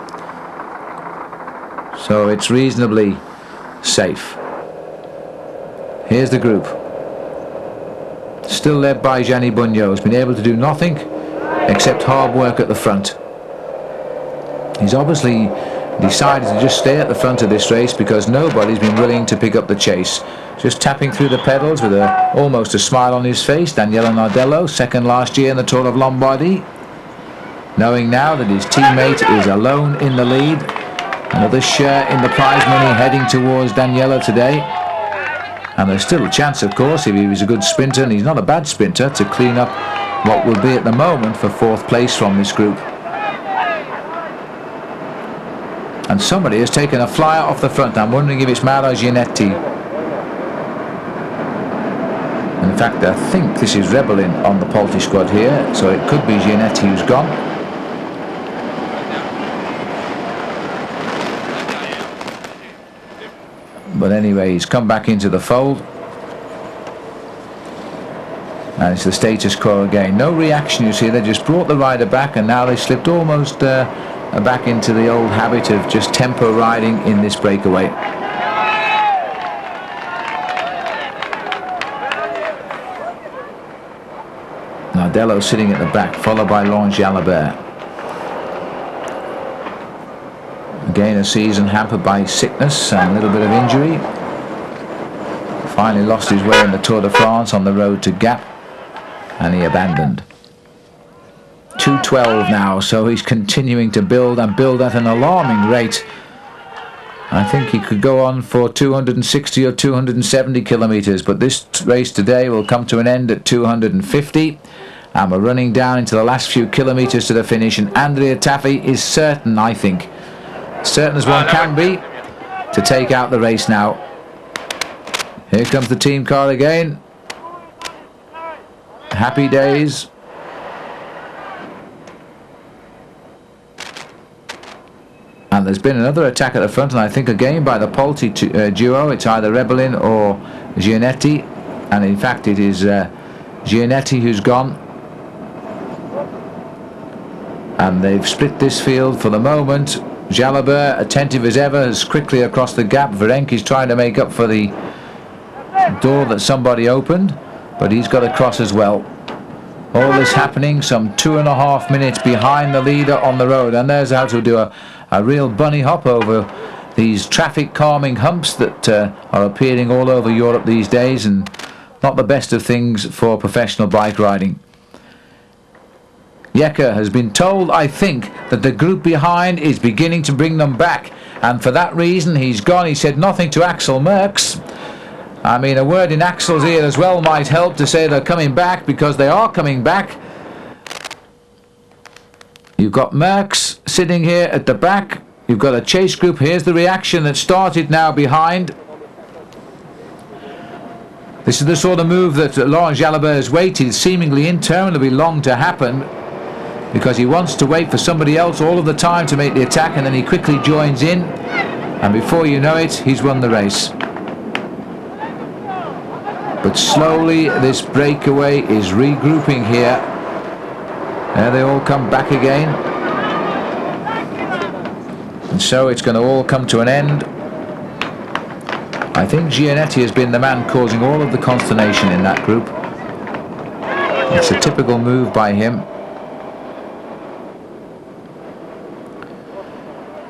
So it's reasonably safe. Here's the group. Still led by Gianni Bugno, who's been able to do nothing except hard work at the front. He's obviously decided to just stay at the front of this race because nobody's been willing to pick up the chase. Just tapping through the pedals with almost a smile on his face. Daniele Nardello, second last year in the Tour of Lombardy, knowing now that his teammate is alone in the lead. Another share in the prize money heading towards Daniele today. And there's still a chance, of course, if he was a good sprinter, and he's not a bad sprinter, to clean up what will be at the moment for fourth place from this group. And somebody has taken a flyer off the front. I'm wondering if it's Mauro Ginetti. In fact, I think this is Rebellin on the Polti squad here, so it could be Ginetti who's gone. But anyway, he's come back into the fold. And it's the status quo again. No reaction, you see. They just brought the rider back, and now they slipped almost back into the old habit of just tempo riding in this breakaway. Nardello sitting at the back, followed by Laurent Jalabert. Again, a season hampered by sickness and a little bit of injury. Finally lost his way in the Tour de France on the road to Gap, and he abandoned. 2:12 now, so he's continuing to build and build at an alarming rate. I think he could go on for 260 or 270 kilometres, but this race today will come to an end at 250, and we're running down into the last few kilometres to the finish, and Andrea Tafi is certain, I think, certain as one can be, to take out the race now. Here comes the team car again. Happy days. And there's been another attack at the front, and I think again by the Polti duo. It's either Rebellin or Gianetti, and in fact it is Gianetti who's gone. And they've split this field for the moment. Jalabert, attentive as ever, is quickly across the gap. Virenki's trying to make up for the door that somebody opened, but he's got across as well. All this happening some 2.5 minutes behind the leader on the road, and there's how to do a real bunny hop over these traffic calming humps that are appearing all over Europe these days, and not the best of things for professional bike riding. Jekke has been told, I think, that the group behind is beginning to bring them back, and for that reason he's gone. He said nothing to Axel Merckx. I mean, a word in Axel's ear as well might help to say they're coming back, because they are coming back. You've got Merckx sitting here at the back. You've got a chase group. Here's the reaction that started now behind. This is the sort of move that Laurent Jalabert has waited seemingly interminably long to happen, because he wants to wait for somebody else all of the time to make the attack, and then he quickly joins in, and before you know it, he's won the race. But slowly this breakaway is regrouping here. There they all come back again, and so it's going to all come to an end. I think Gianetti has been the man causing all of the consternation in that group. It's a typical move by him.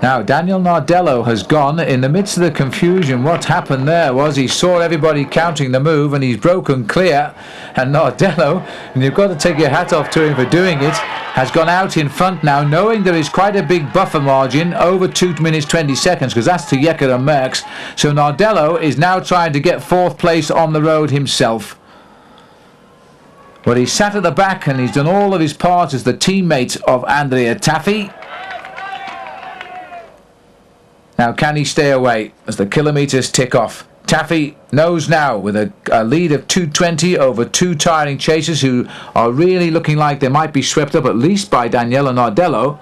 Now Daniel Nardello has gone. In the midst of the confusion, what happened there was he saw everybody counting the move, and he's broken clear, and Nardello, and you've got to take your hat off to him for doing it, has gone out in front now, knowing there is quite a big buffer margin over 2 minutes 20 seconds, because that's to Jekke and Merckx. So Nardello is now trying to get 4th place on the road himself. But he's sat at the back, and he's done all of his part as the teammate of Andrea Tafi. Now can he stay away as the kilometres tick off? Tafi knows now, with a lead of 2:20 over 2 tiring chasers who are really looking like they might be swept up at least by Daniele Nardello.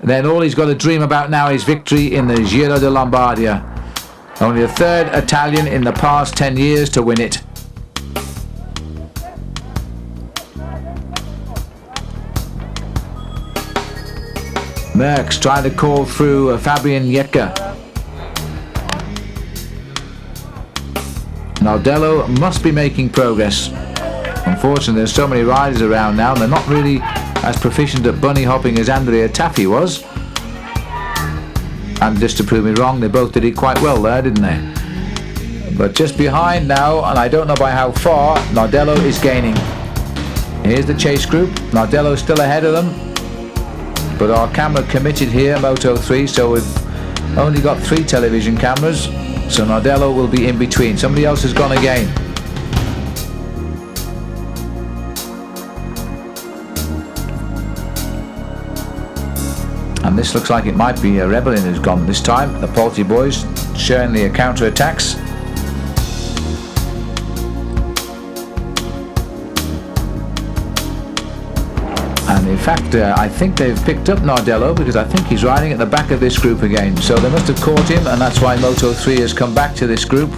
Then all he's got to dream about now is victory in the Giro di Lombardia. Only the 3rd Italian in the past 10 years to win it. Merckx trying to call through Fabian Jekke. Nardello must be making progress. Unfortunately, there's so many riders around now, and they're not really as proficient at bunny hopping as Andrea Tafi was. And just to prove me wrong, they both did it quite well there, didn't they? But just behind now, and I don't know by how far, Nardello is gaining. Here's the chase group. Nardello's still ahead of them. But our camera committed here, Moto 3, so we've only got 3 television cameras, so Nardello will be in between. Somebody else has gone again. And this looks like it might be Rebellin who's gone this time. The Polti boys sharing the counter-attacks. And in fact, I think they've picked up Nardello, because I think he's riding at the back of this group again. So they must have caught him, and that's why Moto3 has come back to this group.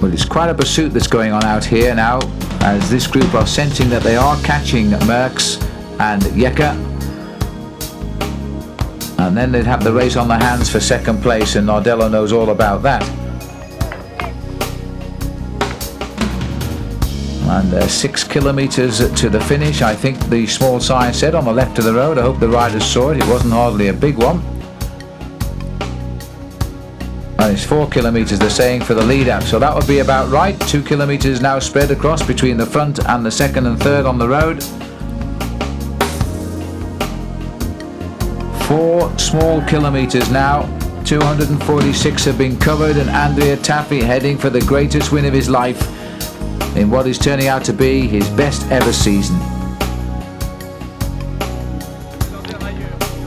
Well, it's quite a pursuit that's going on out here now, as this group are sensing that they are catching Merckx and Jekke. And then they'd have the race on their hands for second place, and Nardello knows all about that. And 6 kilometres to the finish, I think the small sign said, on the left of the road. I hope the riders saw it. It wasn't hardly a big one. And it's 4 kilometres they're saying for the lead up, so that would be about right. 2 kilometres now spread across between the front and the second and third on the road. 4 small kilometres now. 246 have been covered, and Andrea Tafi heading for the greatest win of his life in what is turning out to be his best ever season.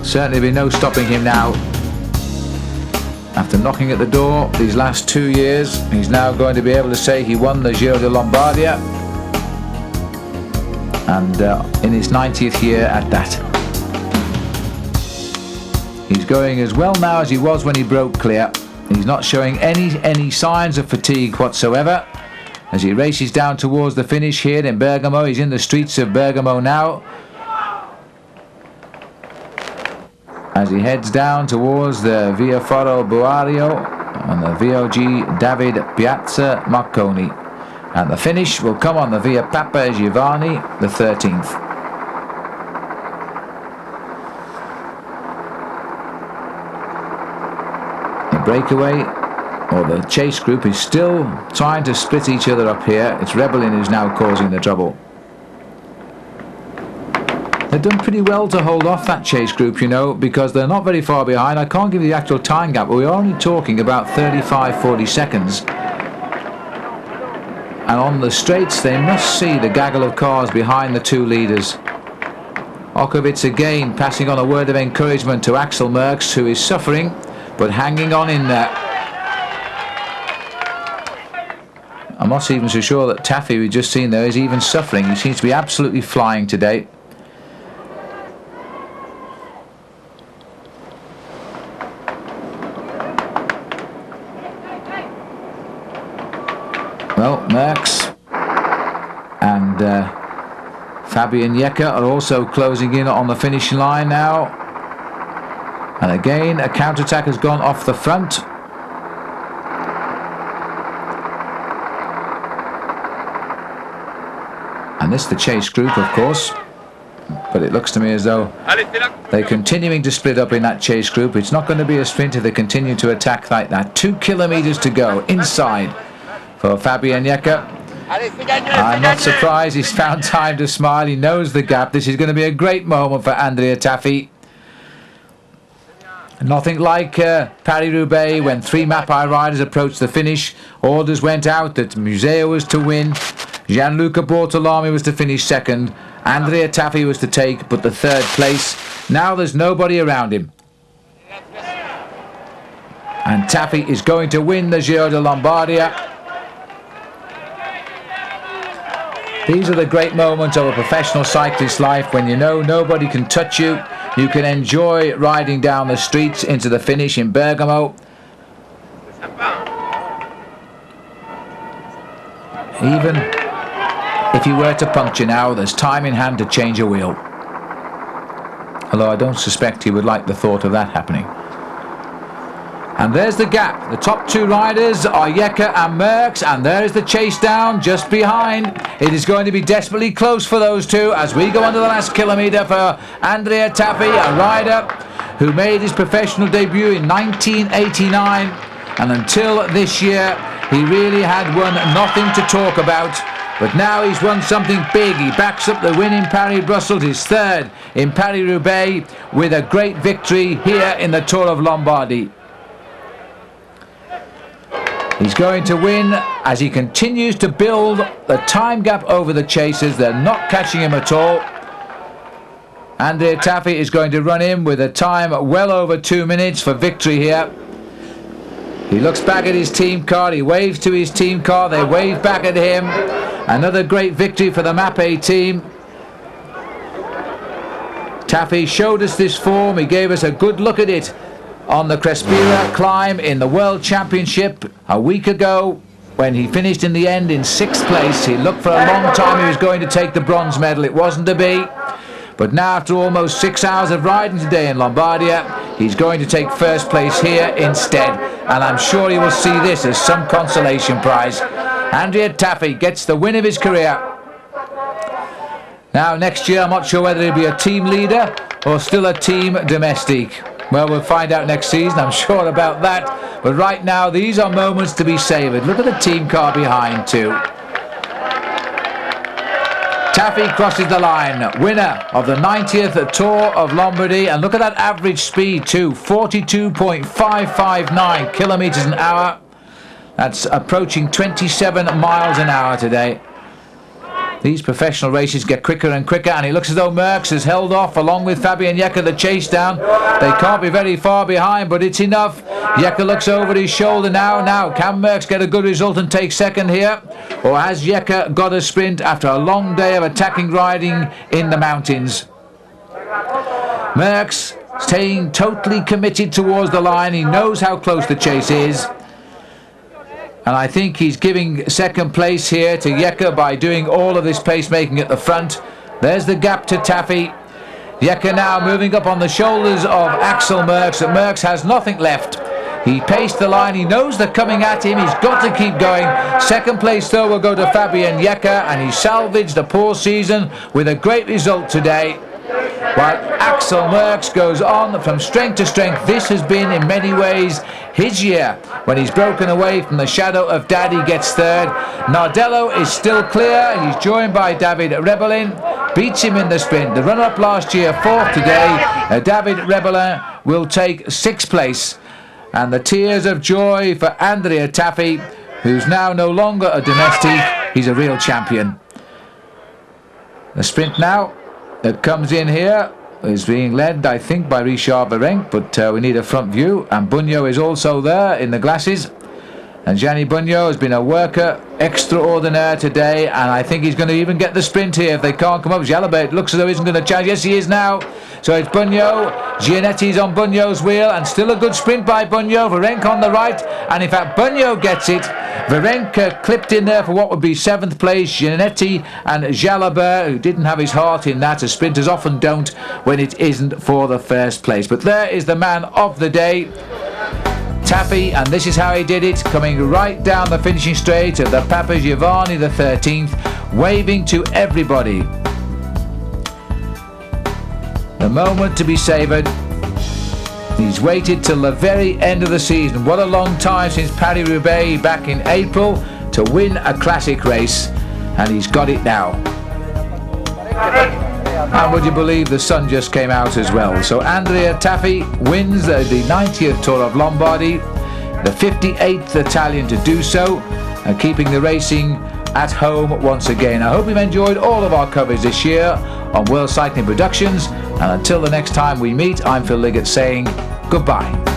Certainly be no stopping him now. After knocking at the door these last 2 years, he's now going to be able to say he won the Giro di Lombardia, and in his 90th year at that. He's going as well now as he was when he broke clear. He's not showing any signs of fatigue whatsoever as he races down towards the finish here in Bergamo. He's in the streets of Bergamo now, as he heads down towards the Via Foro Buario and the VOG David Piazza Marconi. And the finish will come on the Via Papa Giovanni, the 13th. The Breakaway, or the chase group, is still trying to split each other up here. It's Rebellin who's now causing the trouble. They've done pretty well to hold off that chase group, you know, because they're not very far behind. I can't give you the actual time gap, but we're only talking about 35-40 seconds. And on the straights, they must see the gaggle of cars behind the 2 leaders. Okovic again passing on a word of encouragement to Axel Merckx, who is suffering, but hanging on in there. I'm not even so sure that Tafi, we've just seen there, is even suffering. He seems to be absolutely flying today. Well, Merckx and Fabian Jekke are also closing in on the finishing line now. And again, a counterattack has gone off the front. And this is the chase group, of course. But it looks to me as though they're continuing to split up in that chase group. It's not going to be a sprint if they continue to attack like that. 2 kilometres to go inside for Fabian Jekke. I'm not surprised he's found time to smile. He knows the gap. This is going to be a great moment for Andrea Tafi. Nothing like Paris-Roubaix when 3 Mapai riders approached the finish. Orders went out that Museo was to win, Gianluca Bortolami was to finish second, Andrea Tafi was to take but the 3rd place. Now there's nobody around him. And Tafi is going to win the Giro di Lombardia. These are the great moments of a professional cyclist's life, when you know nobody can touch you. You can enjoy riding down the streets into the finish in Bergamo. Even if you were to puncture now, there's time in hand to change a wheel. Although I don't suspect he would like the thought of that happening. And there's the gap. The top 2 riders are Jekke and Merckx, and there's the chase down just behind. It is going to be desperately close for those 2 as we go on to the last kilometre for Andrea Tafi, a rider who made his professional debut in 1989, and until this year he really had won nothing to talk about. But now he's won something big. He backs up the win in Paris-Brussels, his 3rd in Paris-Roubaix, with a great victory here in the Tour of Lombardy. He's going to win as he continues to build the time gap over the chasers. They're not catching him at all. Andrea Tafi is going to run in with a time well over 2 minutes for victory here. He looks back at his team car, he waves to his team car, they wave back at him. Another great victory for the Mapei team. Taffy showed us this form, he gave us a good look at it on the Crespira climb in the World Championship a week ago, when he finished in the end in 6th place. He looked for a long time he was going to take the bronze medal. It wasn't to be. But now, after almost 6 hours of riding today in Lombardia, he's going to take 1st place here instead. And I'm sure he will see this as some consolation prize. Andrea Taffy gets the win of his career. Now, next year, I'm not sure whether he'll be a team leader or still a team domestique. Well, we'll find out next season, I'm sure about that. But right now, these are moments to be savoured. Look at the team car behind, too. Taffy crosses the line, winner of the 90th Tour of Lombardy. And look at that average speed, too, 42.559 kilometres an hour. That's approaching 27 miles an hour today. These professional races get quicker and quicker, and it looks as though Merckx has held off along with Fabian Jekker the chase down. They can't be very far behind, but it's enough. Jekker looks over his shoulder now. Now, can Merckx get a good result and take 2nd here? Or has Jekker got a sprint after a long day of attacking riding in the mountains? Merckx staying totally committed towards the line. He knows how close the chase is. And I think he's giving 2nd place here to Jekker by doing all of this pacemaking at the front. There's the gap to Taffy. Jekker now moving up on the shoulders of Axel Merckx. Merckx has nothing left. He paced the line. He knows they're coming at him. He's got to keep going. 2nd place, though, will go to Fabian Jekker. And he salvaged a poor season with a great result today. While Axel Merckx goes on from strength to strength. This has been, in many ways, his year, when he's broken away from the shadow of Daddy, gets 3rd. Nardello is still clear. He's joined by David Rebellin. Beats him in the sprint. The runner-up last year, 4th today. David Rebellin will take 6th place. And the tears of joy for Andrea Taffy, who's now no longer a domestique. He's a real champion. The sprint now that comes in here is being led, I think, by Richard Virenque, but we need a front view. And Bugno is also there in the glasses. And Gianni Bugno has been a worker extraordinaire today, and I think he's going to even get the sprint here if they can't come up. Jalabert looks as though he isn't going to challenge. Yes, he is now. So it's Bugno. Gianetti's on Bugno's wheel, and still a good sprint by Bugno. Virenque on the right, and in fact Bugno gets it. Virenque clipped in there for what would be 7th place. Gianetti and Jalabert, who didn't have his heart in that, as sprinters often don't when it isn't for the 1st place. But there is the man of the day, Taffy, and this is how he did it, coming right down the finishing straight of the Papa Giovanni the 13th, waving to everybody. The moment to be savoured. He's waited till the very end of the season. What a long time since Paris-Roubaix back in April to win a classic race, and he's got it now. And would you believe the sun just came out as well? So Andrea Taffy wins the 90th Tour of Lombardy, the 58th Italian to do so, and keeping the racing at home once again. I hope you've enjoyed all of our coverage this year on World Cycling Productions, and until the next time we meet, I'm Phil Liggett saying goodbye.